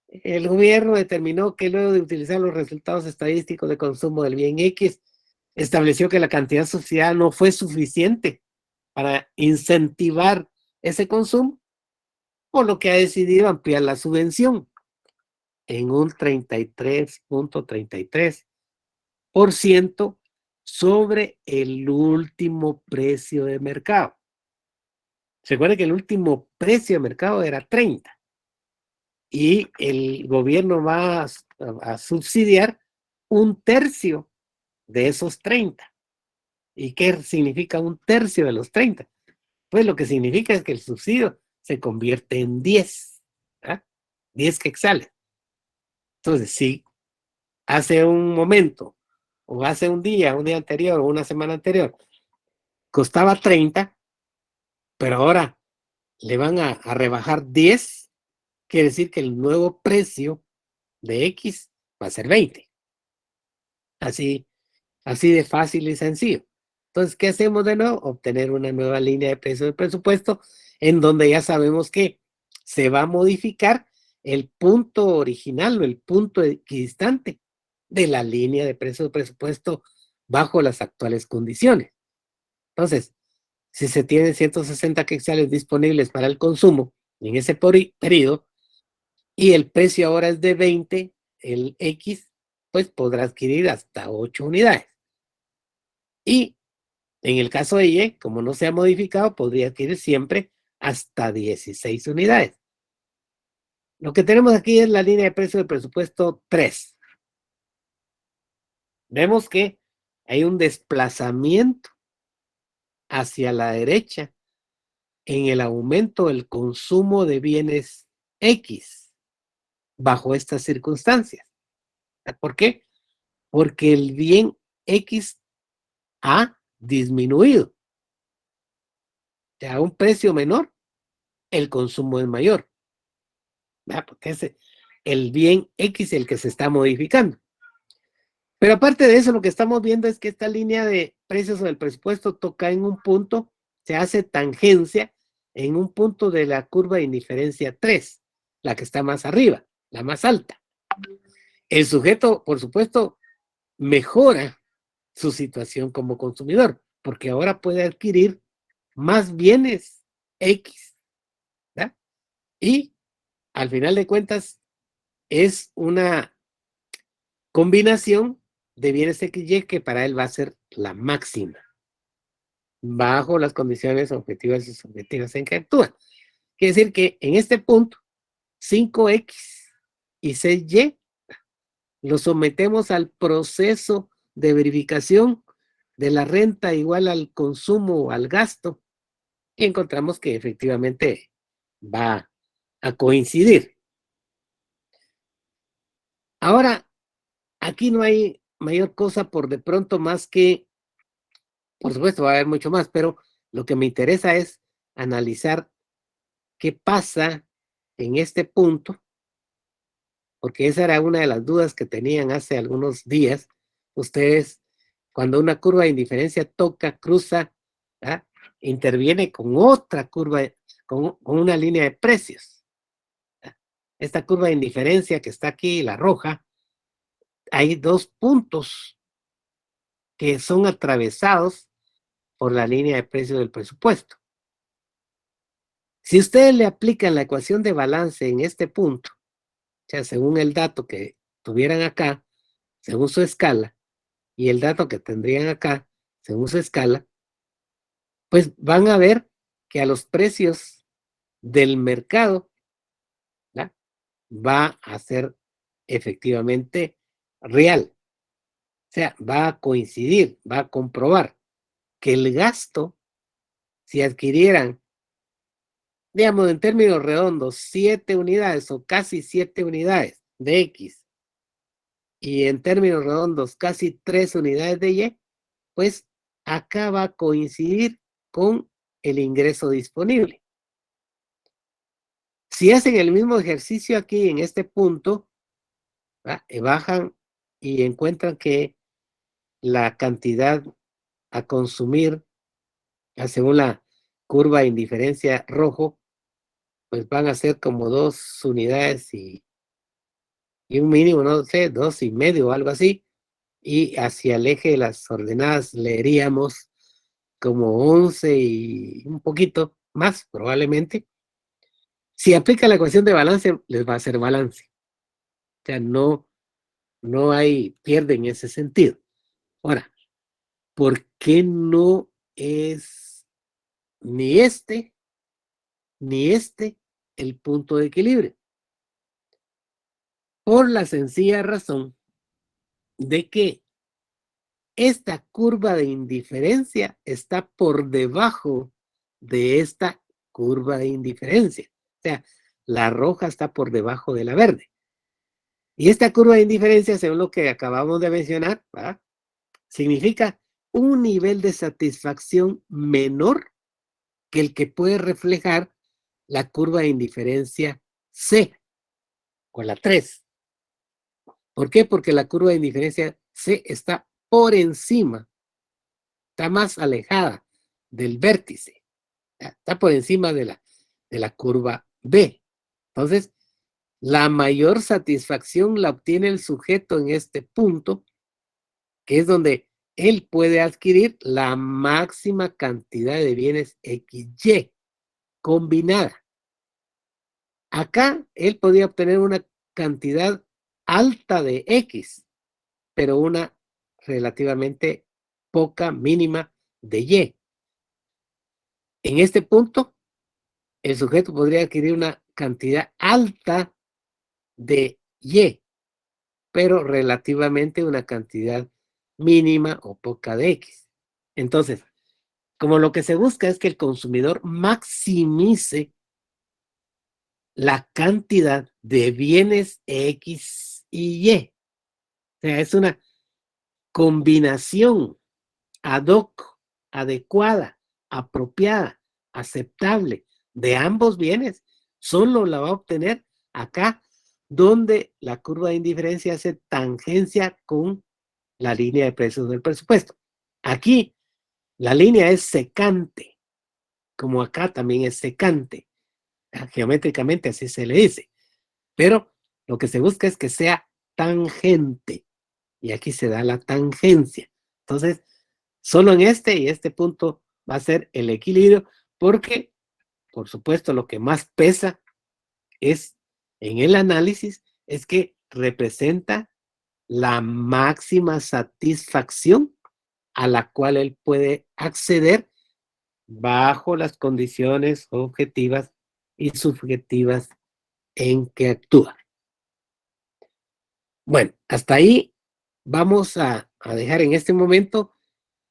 el gobierno determinó que luego de utilizar los resultados estadísticos de consumo del bien X, estableció que la cantidad asociada no fue suficiente para incentivar ese consumo, por lo que ha decidido ampliar la subvención en un 33.33% sobre el último precio de mercado. Recuerden que el último precio de mercado era 30 y el gobierno va a subsidiar un tercio de esos 30. ¿Y qué significa un tercio de los 30? Pues lo que significa es que el subsidio se convierte en 10, ¿ah? 10 quetzales. Entonces, si hace un momento, o hace un día anterior, o una semana anterior, costaba 30, pero ahora le van a rebajar 10, quiere decir que el nuevo precio de X va a ser 20. Así de fácil y sencillo. Entonces, ¿qué hacemos de nuevo? Obtener una nueva línea de precios del presupuesto en donde ya sabemos que se va a modificar el punto original o el punto equidistante de la línea de precios del presupuesto bajo las actuales condiciones. Entonces, si se tienen 160 quetzales disponibles para el consumo en ese periodo y el precio ahora es de 20, el X, pues podrá adquirir hasta 8 unidades. Y en el caso de Y, como no se ha modificado, podría adquirir siempre hasta 16 unidades. Lo que tenemos aquí es la línea de precio del presupuesto 3. Vemos que hay un desplazamiento hacia la derecha en el aumento del consumo de bienes X bajo estas circunstancias. ¿Por qué? Porque el bien X ha disminuido. A un precio menor, el consumo es mayor. Porque es el bien X el que se está modificando. Pero aparte de eso, lo que estamos viendo es que esta línea de precios del presupuesto toca en un punto, se hace tangencia en un punto de la curva de indiferencia 3, la que está más arriba, la más alta. El sujeto, por supuesto, mejora su situación como consumidor, porque ahora puede adquirir más bienes X, ¿verdad? Y al final de cuentas es una combinación de bienes XY que para él va a ser la máxima, bajo las condiciones objetivas y subjetivas en que actúa. Quiere decir que en este punto, 5X y 6Y lo sometemos al proceso de verificación de la renta igual al consumo o al gasto y encontramos que efectivamente va a coincidir. Ahora, aquí no hay mayor cosa por de pronto más que, por supuesto va a haber mucho más, pero lo que me interesa es analizar qué pasa en este punto, porque esa era una de las dudas que tenían hace algunos días. Ustedes, cuando una curva de indiferencia toca, cruza, ¿ah? Interviene con otra curva, con una línea de precios. Esta curva de indiferencia que está aquí, la roja, hay 2 puntos que son atravesados por la línea de precios del presupuesto. Si ustedes le aplican la ecuación de balance en este punto, o sea, según el dato que tuvieran acá, según su escala, y el dato que tendrían acá, según su escala, pues van a ver que a los precios del mercado, ¿verdad?, va a ser efectivamente real. O sea, va a coincidir, va a comprobar que el gasto, si adquirieran, digamos, en términos redondos, 7 unidades o casi 7 unidades de X, y en términos redondos, casi 3 unidades de Y, pues acá va a coincidir con el ingreso disponible. Si hacen el mismo ejercicio aquí en este punto, bajan y encuentran que la cantidad a consumir, según la curva de indiferencia rojo, pues van a ser como 2 unidades y un mínimo, no sé, 2,5 o algo así. Y hacia el eje de las ordenadas leeríamos como 11 y un poquito más, probablemente. Si aplica la ecuación de balance, les va a hacer balance. O sea, no hay pierde en ese sentido. Ahora, ¿por qué no es ni este el punto de equilibrio? Por la sencilla razón de que esta curva de indiferencia está por debajo de esta curva de indiferencia. O sea, la roja está por debajo de la verde. Y esta curva de indiferencia, según lo que acabamos de mencionar, ¿verdad?, significa un nivel de satisfacción menor que el que puede reflejar la curva de indiferencia C, con la 3. ¿Por qué? Porque la curva de indiferencia C está por encima, está más alejada del vértice, está por encima de la curva B. Entonces, la mayor satisfacción la obtiene el sujeto en este punto, que es donde él puede adquirir la máxima cantidad de bienes XY combinada. Acá él podría obtener una cantidad alta de X, pero una relativamente poca, mínima de Y. En este punto, el sujeto podría adquirir una cantidad alta de Y, pero relativamente una cantidad mínima o poca de X. Entonces, como lo que se busca es que el consumidor maximice la cantidad de bienes X y Y. O sea, es una combinación ad hoc, adecuada, apropiada, aceptable de ambos bienes. Solo la va a obtener acá, donde la curva de indiferencia hace tangencia con la línea de precios del presupuesto. Aquí la línea es secante, como acá también es secante. Geométricamente así se le dice. Pero lo que se busca es que sea tangente. Y aquí se da la tangencia. Entonces, solo en este y este punto va a ser el equilibrio, porque, por supuesto, lo que más pesa es en el análisis es que representa la máxima satisfacción a la cual él puede acceder bajo las condiciones objetivas y subjetivas en que actúa. Bueno, hasta ahí vamos a dejar en este momento,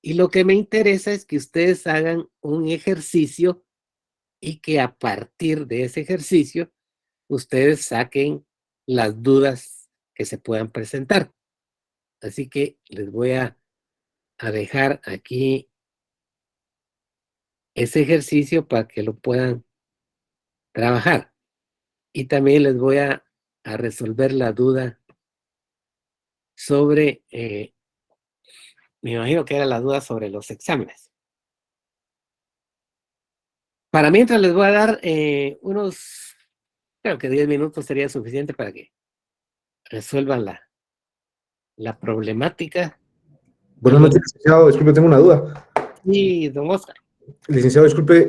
y lo que me interesa es que ustedes hagan un ejercicio y que a partir de ese ejercicio ustedes saquen las dudas que se puedan presentar. Así que les voy a dejar aquí ese ejercicio para que lo puedan trabajar. Y también les voy a resolver la duda sobre, me imagino que era la duda sobre los exámenes. Para mientras les voy a dar creo que 10 minutos sería suficiente para que resuelvan la problemática. Buenas noches, licenciado. Disculpe, tengo una duda. Sí, don Oscar. Licenciado, disculpe,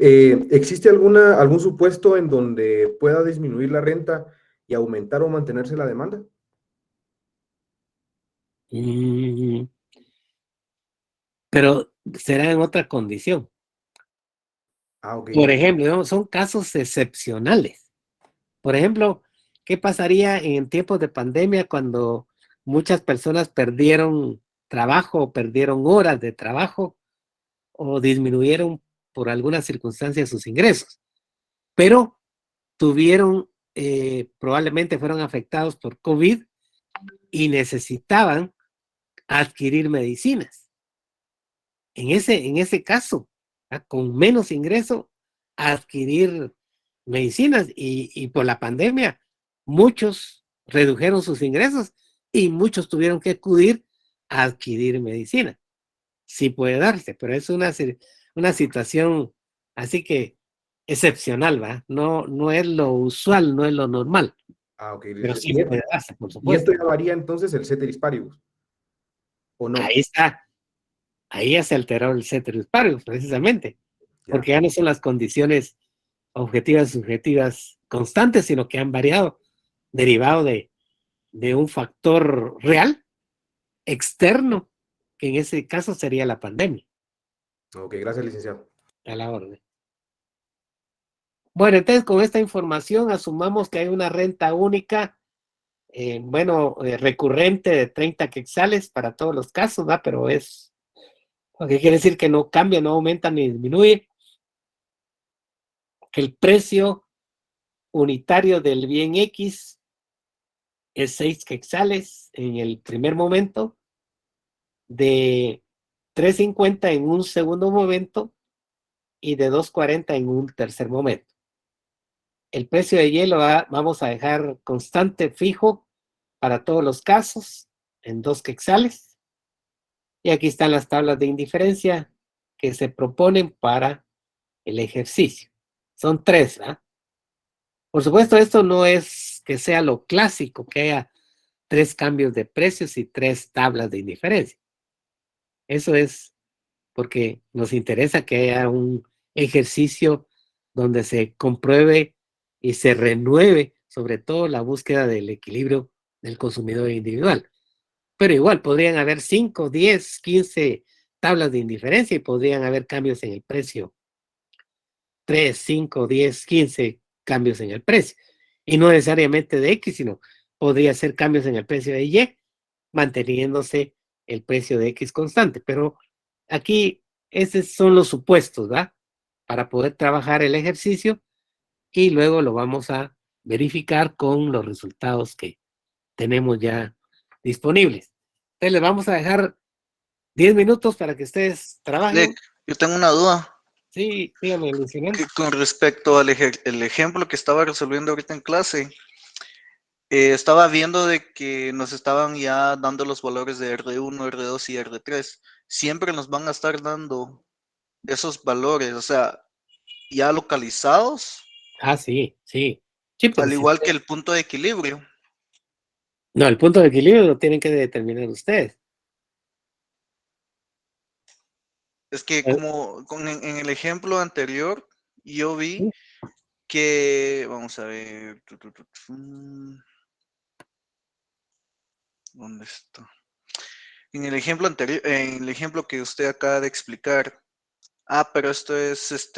¿existe algún supuesto en donde pueda disminuir la renta y aumentar o mantenerse la demanda? Pero será en otra condición. Ok. Por ejemplo, ¿no? Son casos excepcionales. Por ejemplo, ¿qué pasaría en tiempos de pandemia cuando muchas personas perdieron trabajo, perdieron horas de trabajo o disminuyeron por alguna circunstancia sus ingresos? Pero tuvieron, probablemente fueron afectados por COVID y necesitaban adquirir medicinas. En ese caso, con menos ingreso, adquirir medicinas y por la pandemia, muchos redujeron sus ingresos y muchos tuvieron que acudir a adquirir medicina. Sí puede darse, pero es una situación así que excepcional, ¿va? No, no es lo usual, no es lo normal, Ok. pero sí puede darse, por Y esto supuesto. ya varía entonces el ceteris paribus, ¿o no? Ahí está, ahí ya se alteró el ceteris paribus, precisamente, Ya. porque ya no son las condiciones objetivas y subjetivas constantes, sino que han variado, derivado de un factor real, externo, que en ese caso sería la pandemia. Ok, gracias, licenciado. A la orden. Bueno, entonces con esta información asumamos que hay una renta única, recurrente de 30 quetzales para todos los casos, ¿va? Pero es, lo que quiere decir que no cambia, no aumenta ni disminuye, que el precio unitario del bien X es 6 quetzales en el primer momento, de 3.50 en un segundo momento y de 2.40 en un tercer momento. El precio de hielo vamos a dejar constante, fijo, para todos los casos, en 2 quetzales. Y aquí están las tablas de indiferencia que se proponen para el ejercicio. Son 3, ¿verdad? Por supuesto, esto no es que sea lo clásico, que haya 3 cambios de precios y 3 tablas de indiferencia. Eso es porque nos interesa que haya un ejercicio donde se compruebe y se renueve, sobre todo, la búsqueda del equilibrio del consumidor individual. Pero igual podrían haber 5, 10, 15 tablas de indiferencia y podrían haber cambios en el precio. 3, 5, 10, 15 cambios en el precio. Y no necesariamente de X, sino podría ser cambios en el precio de Y, manteniéndose el precio de X constante. Pero aquí esos son los supuestos, ¿va? Para poder trabajar el ejercicio y luego lo vamos a verificar con los resultados que tenemos ya disponibles. Entonces les vamos a dejar 10 minutos para que ustedes trabajen. Yo tengo una duda. Sí, dígame, Luciano. Con respecto al el ejemplo que estaba resolviendo ahorita en clase, estaba viendo de que nos estaban ya dando los valores de R1, R2 y R3. Siempre nos van a estar dando esos valores, o sea, ya localizados, Ah, sí, sí. Sí, al porque si igual que el punto de equilibrio. no, el punto de equilibrio lo tienen que determinar ustedes. Es que como en el ejemplo anterior, yo vi que, vamos a ver, ¿dónde está? En el ejemplo anterior, en el ejemplo que usted acaba de explicar, pero esto es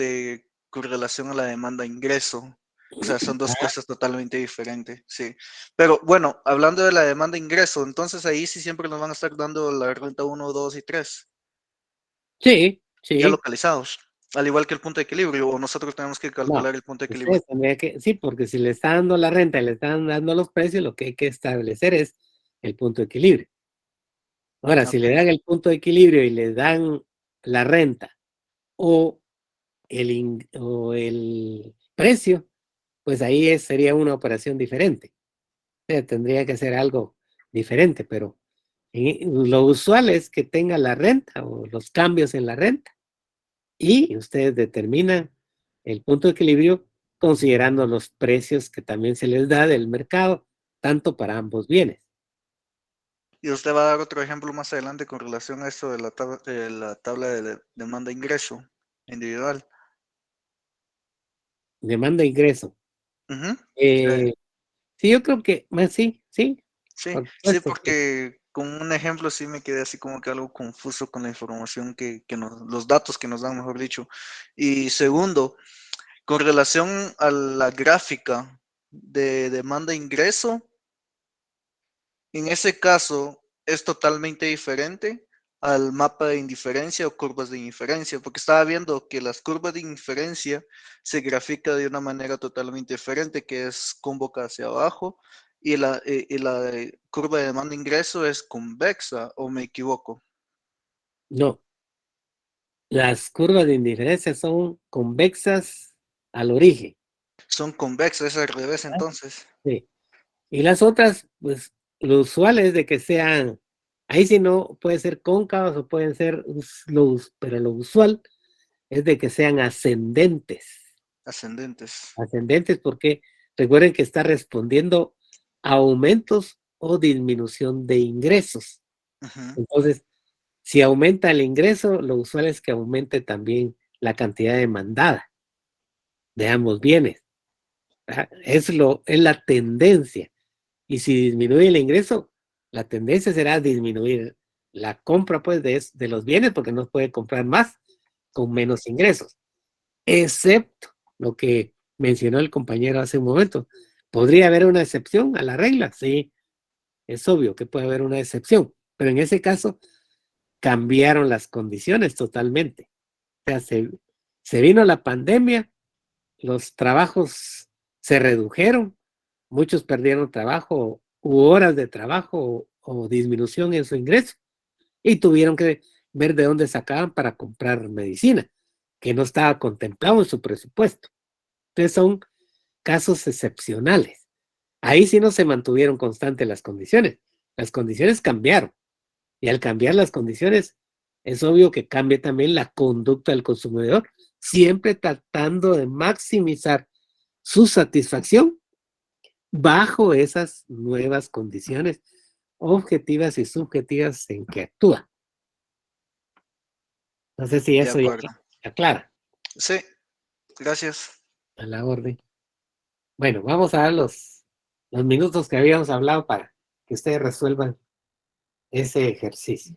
con relación a la demanda ingreso. O sea, son dos cosas totalmente diferentes, sí. Pero bueno, hablando de la demanda ingreso, entonces ahí sí siempre nos van a estar dando la renta 1, 2 y 3, Sí, ya sí. localizados, al igual que el punto de equilibrio, o nosotros tenemos que No, calcular el punto de equilibrio. ustedes tendrían que, sí, porque si le está dando la renta y le están dando los precios, lo que hay que establecer es el punto de equilibrio. Ahora, si le Ok. dan el punto de equilibrio y le dan la renta o o el precio, pues ahí sería una operación diferente. O sea, tendría que ser algo diferente, pero lo usual es que tenga la renta o los cambios en la renta y ustedes determinan el punto de equilibrio considerando los precios que también se les da del mercado, tanto para ambos bienes. Y usted va a dar otro ejemplo más adelante con relación a eso de la tabla de demanda-ingreso individual. Demanda e ingreso. Ujú. Eh, sí, yo creo que, sí, Sí, por sí, supuesto, sí. porque con un ejemplo sí me quedé así como que algo confuso con la información los datos que nos dan, mejor dicho. Y segundo, con relación a la gráfica de demanda-ingreso, en ese caso es totalmente diferente al mapa de indiferencia o curvas de indiferencia, porque estaba viendo que las curvas de indiferencia se grafica de una manera totalmente diferente, que es con boca hacia abajo, y la curva de demanda de ingreso es convexa, ¿o me equivoco? No, las curvas de indiferencia son convexas al origen. Son convexas, es al revés entonces. Sí. Y las otras, pues lo usual es de que sean, ahí sí no puede ser cóncavas o pueden ser, pero lo usual es de que sean ascendentes. Ascendentes. Ascendentes porque recuerden que está respondiendo a aumentos o disminución de ingresos. Ujú. Entonces, si aumenta el ingreso, lo usual es que aumente también la cantidad demandada de ambos bienes. ¿Verdad? Es la tendencia. Y si disminuye el ingreso, la tendencia será disminuir la compra pues de los bienes porque no puede comprar más con menos ingresos, excepto lo que mencionó el compañero hace un momento. ¿Podría haber una excepción a la regla? Sí, es obvio que puede haber una excepción, pero en ese caso cambiaron las condiciones totalmente. O sea, se vino la pandemia, los trabajos se redujeron, muchos perdieron trabajo u horas de trabajo o disminución en su ingreso y tuvieron que ver de dónde sacaban para comprar medicina, que no estaba contemplado en su presupuesto. Entonces son casos excepcionales. Ahí sí no se mantuvieron constantes las condiciones. Las condiciones cambiaron y al cambiar las condiciones es obvio que cambia también la conducta del consumidor, siempre tratando de maximizar su satisfacción bajo esas nuevas condiciones objetivas y subjetivas en que actúa. No sé si De eso ya acuerdo. aclara Sí, gracias. a la orden. Bueno, vamos a dar los minutos que habíamos hablado para que ustedes resuelvan ese ejercicio.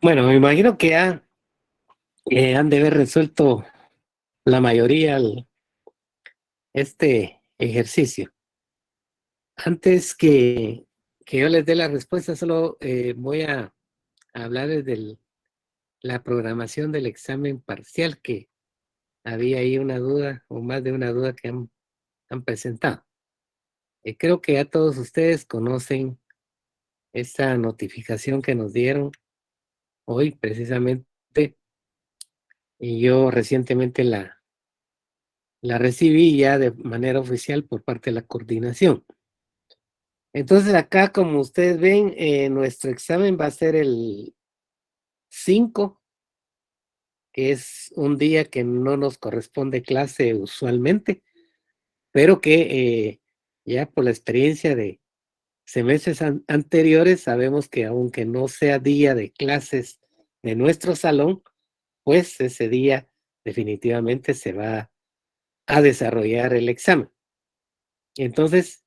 Bueno, me imagino que ya han de haber resuelto la mayoría este ejercicio. Antes que yo les dé la respuesta, solo voy a hablar de la programación del examen parcial, que había ahí una duda o más de una duda que han presentado. Creo que ya todos ustedes conocen esa notificación que nos dieron hoy precisamente, y yo recientemente la recibí ya de manera oficial por parte de la coordinación. Entonces acá, como ustedes ven, nuestro examen va a ser el 5, que es un día que no nos corresponde clase usualmente, pero que ya por la experiencia de semestres anteriores sabemos que aunque no sea día de clases de nuestro salón, pues ese día definitivamente se va a desarrollar el examen. Entonces,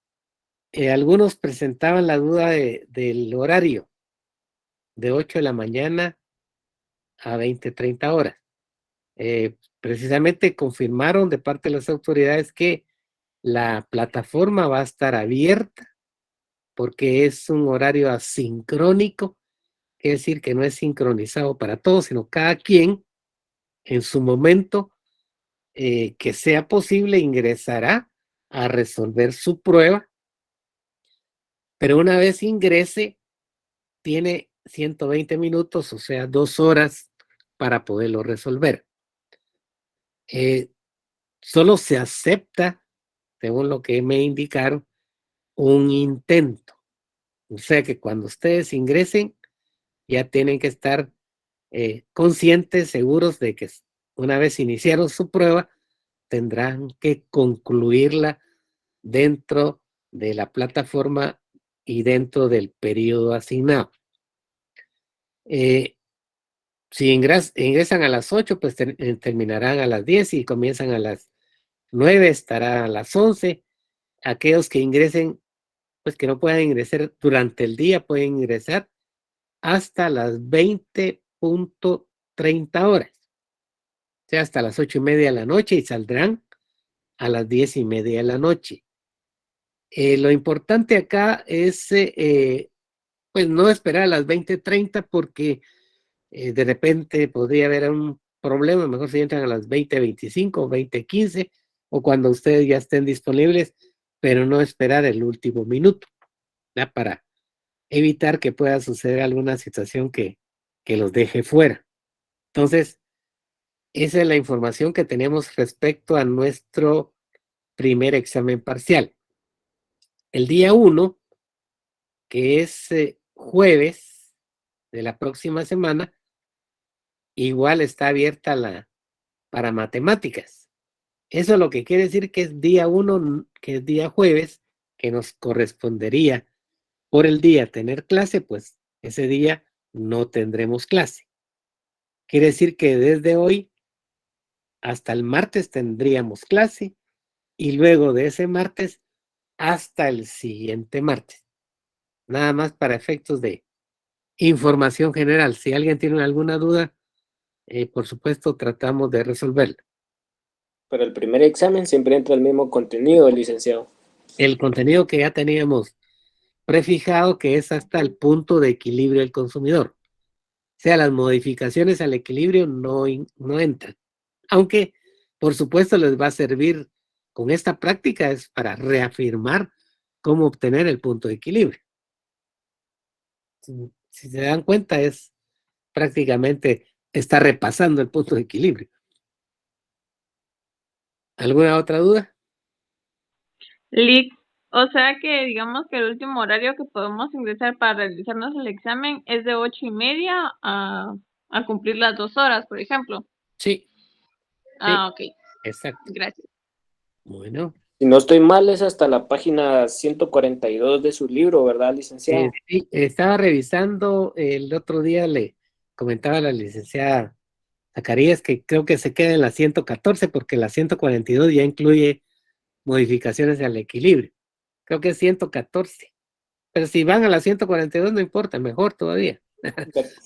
algunos presentaban la duda del horario de 8 de la mañana a 20:30 horas. Precisamente confirmaron de parte de las autoridades que la plataforma va a estar abierta porque es un horario asincrónico, quiere decir que no es sincronizado para todos, sino cada quien en su momento que sea posible ingresará a resolver su prueba, pero una vez ingrese tiene 120 minutos, o sea, 2 horas para poderlo resolver. Solo se acepta, según lo que me indicaron, un intento. O sea que cuando ustedes ingresen, ya tienen que estar conscientes, seguros de que una vez iniciaron su prueba, tendrán que concluirla dentro de la plataforma y dentro del periodo asignado. Si ingresan a las 8, pues terminarán a las 10, y comienzan a las 9, estará a las 11. Aquellos que ingresen, pues que no puedan ingresar durante el día, pueden ingresar hasta las 20:30 horas, o sea, hasta las 8:30 de la noche, y saldrán a las 10:30 de la noche. Lo importante acá es, pues, no esperar a las 20:30 porque de repente podría haber un problema. Mejor si entran a las 20:25, 20:15, o cuando ustedes ya estén disponibles, pero no esperar el último minuto, ¿ya? Para evitar que pueda suceder alguna situación que los deje fuera. Entonces, esa es la información que tenemos respecto a nuestro primer examen parcial. El día 1, que es jueves de la próxima semana, igual está abierta para matemáticas. Eso lo que quiere decir que es día 1, que es día jueves, que nos correspondería por el día tener clase, pues ese día no tendremos clase. Quiere decir que desde hoy hasta el martes tendríamos clase, y luego de ese martes hasta el siguiente martes. Nada más para efectos de información general. Si alguien tiene alguna duda, por supuesto tratamos de resolverla. Para el primer examen siempre entra el mismo contenido, licenciado. El contenido que ya teníamos prefijado, que es hasta el punto de equilibrio del consumidor. O sea, las modificaciones al equilibrio no entran. Aunque, por supuesto, les va a servir con esta práctica, es para reafirmar cómo obtener el punto de equilibrio. Si se dan cuenta, es prácticamente está repasando el punto de equilibrio. ¿Alguna otra duda? Lick, o sea que digamos que el último horario que podemos ingresar para realizarnos el examen es de 8:30 a cumplir las 2 horas, por ejemplo. Sí. Ok. Exacto. Gracias. Bueno. Si no estoy mal, es hasta la página 142 de su libro, ¿verdad, licenciado? Sí, estaba revisando el otro día, le comentaba a la licenciada Zacarías que creo que se queda en la 114 porque la 142 ya incluye modificaciones al equilibrio. Creo que es 114. Pero si van a la 142 no importa, mejor todavía.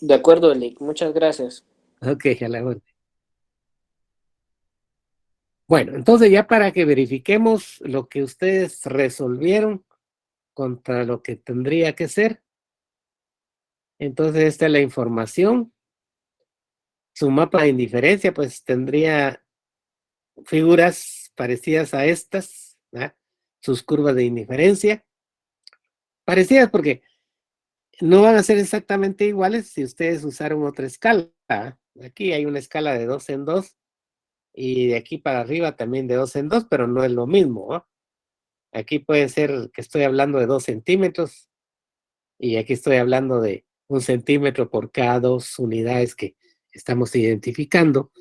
De acuerdo, Lick. Muchas gracias. Ok, a la orden. Bueno, entonces ya para que verifiquemos lo que ustedes resolvieron contra lo que tendría que ser, entonces esta es la información. Su mapa de indiferencia pues tendría figuras parecidas a estas, ¿verdad? Sus curvas de indiferencia, parecidas porque no van a ser exactamente iguales si ustedes usaron otra escala. Aquí hay una escala de 2 en 2 y de aquí para arriba también de 2 en 2, pero no es lo mismo, ¿no? Aquí puede ser que estoy hablando de 2 centímetros y aquí estoy hablando de 1 centímetro por cada 2 unidades que estamos identificando.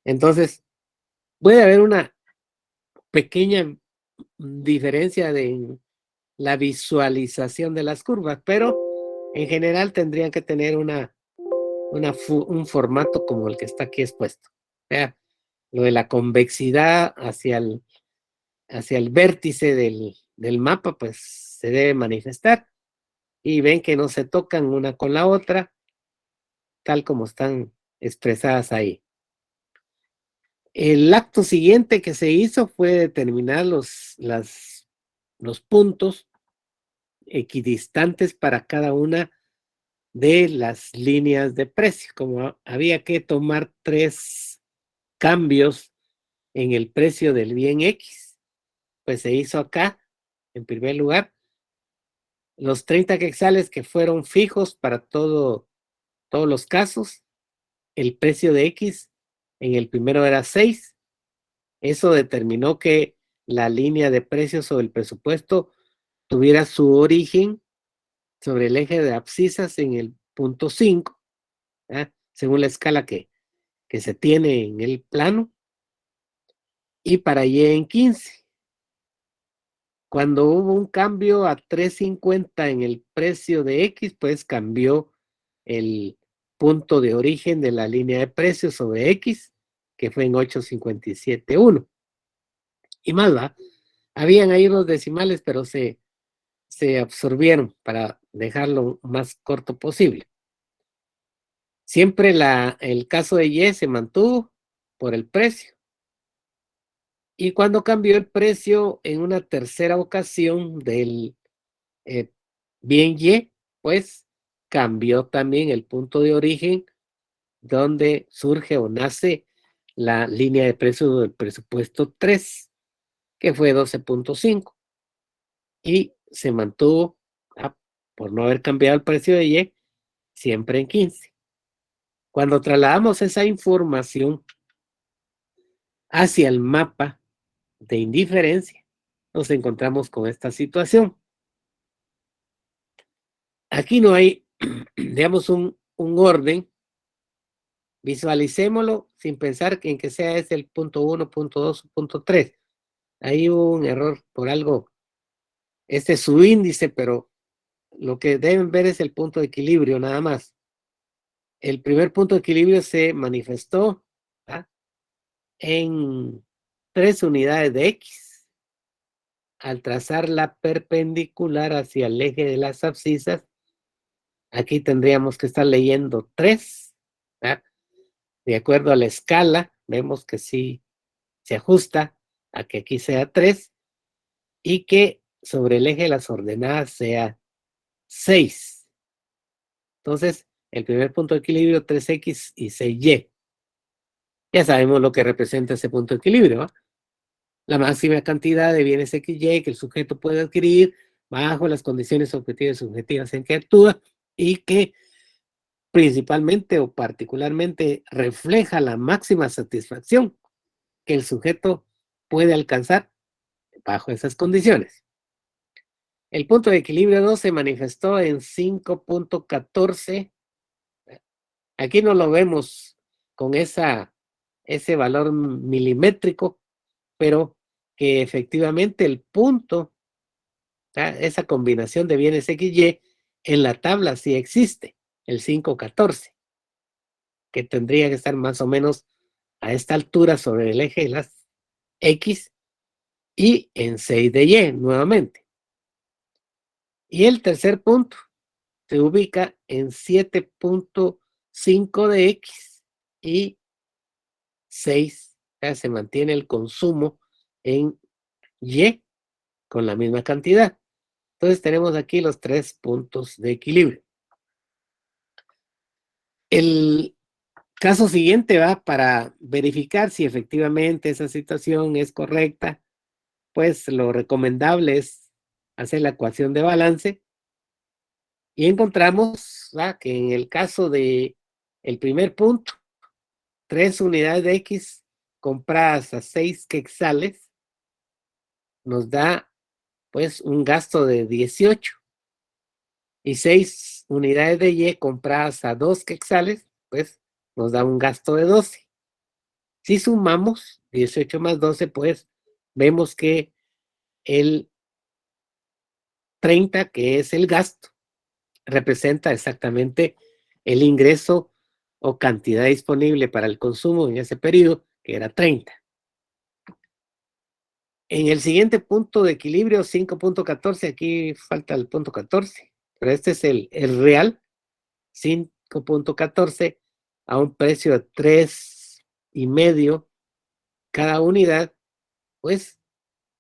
Entonces, puede haber una pequeña diferencia de la visualización de las curvas, pero en general tendrían que tener un formato como el que está aquí expuesto. O sea, lo de la convexidad hacia el vértice del mapa, pues se debe manifestar y ven que no se tocan una con la otra, tal como están expresadas ahí. El acto siguiente que se hizo fue determinar los puntos equidistantes para cada una de las líneas de precio. Como había que tomar 3 cambios en el precio del bien X, pues se hizo acá, en primer lugar, los 30 quetzales que fueron fijos para todos los casos. El precio de X en el primero era 6. Eso determinó que la línea de precios sobre el presupuesto tuviera su origen sobre el eje de abscisas en el punto 5, ¿eh? Según la escala que se tiene en el plano, y para Y en 15. Cuando hubo un cambio a 3.50 en el precio de X, pues cambió el punto de origen de la línea de precios sobre X, que fue en 8.57.1. Y más va, habían ahí unos decimales, pero se absorbieron para dejarlo más corto posible. Siempre el caso de Y se mantuvo por el precio. Y cuando cambió el precio en una tercera ocasión del bien Y, pues cambió también el punto de origen donde surge o nace la línea de precios del presupuesto 3, que fue 12.5. Y se mantuvo, por no haber cambiado el precio de Y, siempre en 15. Cuando trasladamos esa información hacia el mapa de indiferencia, nos encontramos con esta situación. Aquí no hay, digamos, un orden. Visualicémoslo sin pensar en que sea ese el punto 1, punto 2, punto 3. Ahí hubo un error por algo. Este es su índice, pero lo que deben ver es el punto de equilibrio nada más. El primer punto de equilibrio se manifestó en 3 unidades de X. Al trazar la perpendicular hacia el eje de las abscisas, aquí tendríamos que estar leyendo 3. De acuerdo a la escala, vemos que sí se ajusta a que aquí sea 3 y que sobre el eje de las ordenadas sea 6. Entonces, el primer punto de equilibrio, 3X y 6Y. Ya sabemos lo que representa ese punto de equilibrio, ¿no? La máxima cantidad de bienes XY que el sujeto puede adquirir bajo las condiciones objetivas y subjetivas en que actúa y que principalmente o particularmente refleja la máxima satisfacción que el sujeto puede alcanzar bajo esas condiciones. El punto de equilibrio 2 se manifestó en 5.14. Aquí no lo vemos con ese valor milimétrico, pero que efectivamente el punto, esa combinación de bienes XY, en la tabla sí existe, el 5.14, que tendría que estar más o menos a esta altura sobre el eje de las X y en 6 de Y nuevamente. Y el tercer punto, se ubica en 7.5 de X y 6, o sea, se mantiene el consumo en Y con la misma cantidad. Entonces tenemos aquí los 3 puntos de equilibrio. El caso siguiente va para verificar si efectivamente esa situación es correcta, pues lo recomendable es hacer la ecuación de balance y encontramos que en el caso de el primer punto, 3 unidades de X compradas a 6 quetzales nos da pues un gasto de 18 y 6 unidades de Y compradas a 2 quetzales pues nos da un gasto de 12. Si sumamos 18 más 12, pues vemos que el 30, que es el gasto, representa exactamente el ingreso o cantidad disponible para el consumo en ese periodo, que era 30. En el siguiente punto de equilibrio, 5.14, aquí falta el punto 14, pero este es el real, 5.14 a un precio de 3.5 cada unidad, pues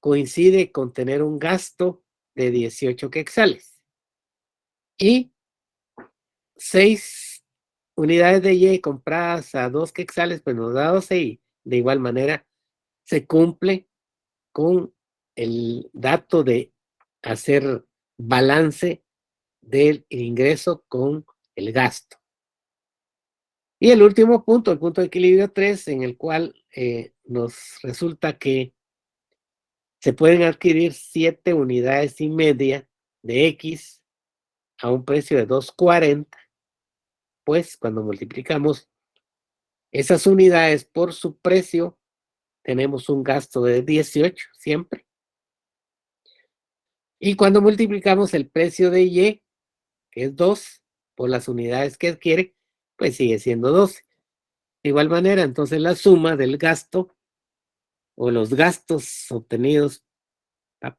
coincide con tener un gasto de 18 quetzales. Y 6 unidades de Y compradas a 2 quetzales, pues nos da 12 y de igual manera se cumple con el dato de hacer balance del ingreso con el gasto. Y el último punto, el punto de equilibrio 3, en el cual nos resulta que se pueden adquirir 7 unidades y media de X a un precio de 2.40, pues cuando multiplicamos esas unidades por su precio, tenemos un gasto de 18 siempre. Y cuando multiplicamos el precio de Y, que es 2, por las unidades que adquiere, pues sigue siendo 12. De igual manera, entonces la suma del gasto o los gastos obtenidos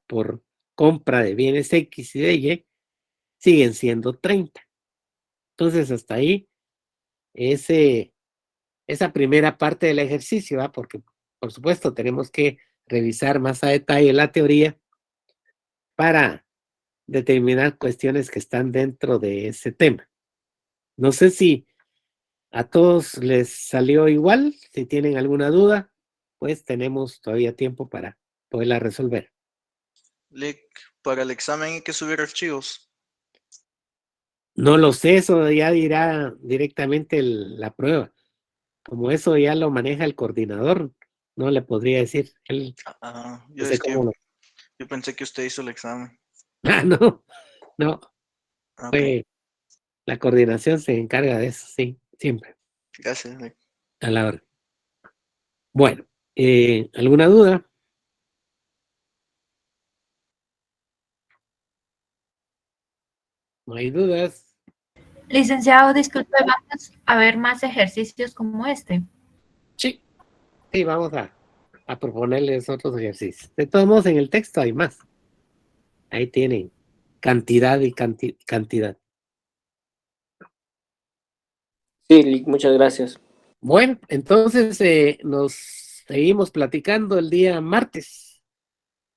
por compra de bienes X y de Y siguen siendo 30. Entonces, hasta ahí, esa primera parte del ejercicio, porque por supuesto tenemos que revisar más a detalle la teoría para determinar cuestiones que están dentro de ese tema. No sé si a todos les salió igual. Si tienen alguna duda, pues tenemos todavía tiempo para poderla resolver. Lick, para el examen hay que subir archivos. No lo sé, eso ya dirá directamente la prueba. Como eso ya lo maneja el coordinador, no le podría decir. Él, no sé cómo yo pensé que usted hizo el examen. no, Ok, fue la coordinación se encarga de eso, sí, siempre, gracias, Lick. a la hora. Bueno, ¿alguna duda? No hay dudas. Licenciado, disculpe, ¿vamos a ver más ejercicios como este? Sí, vamos a proponerles otros ejercicios. De todos modos, en el texto hay más. Ahí tienen cantidad y cantidad. Sí, Lick, muchas gracias. Bueno, entonces nos seguimos platicando el día martes.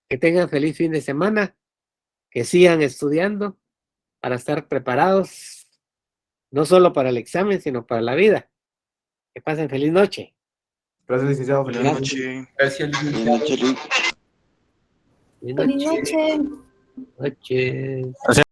Que tengan feliz fin de semana, que sigan estudiando para estar preparados, no solo para el examen, sino para la vida. Que pasen feliz noche. Gracias, licenciado. Buenas noches. Gracias, Buenas noches, Lick. Feliz Feliz noche. noche. Noches. O sea,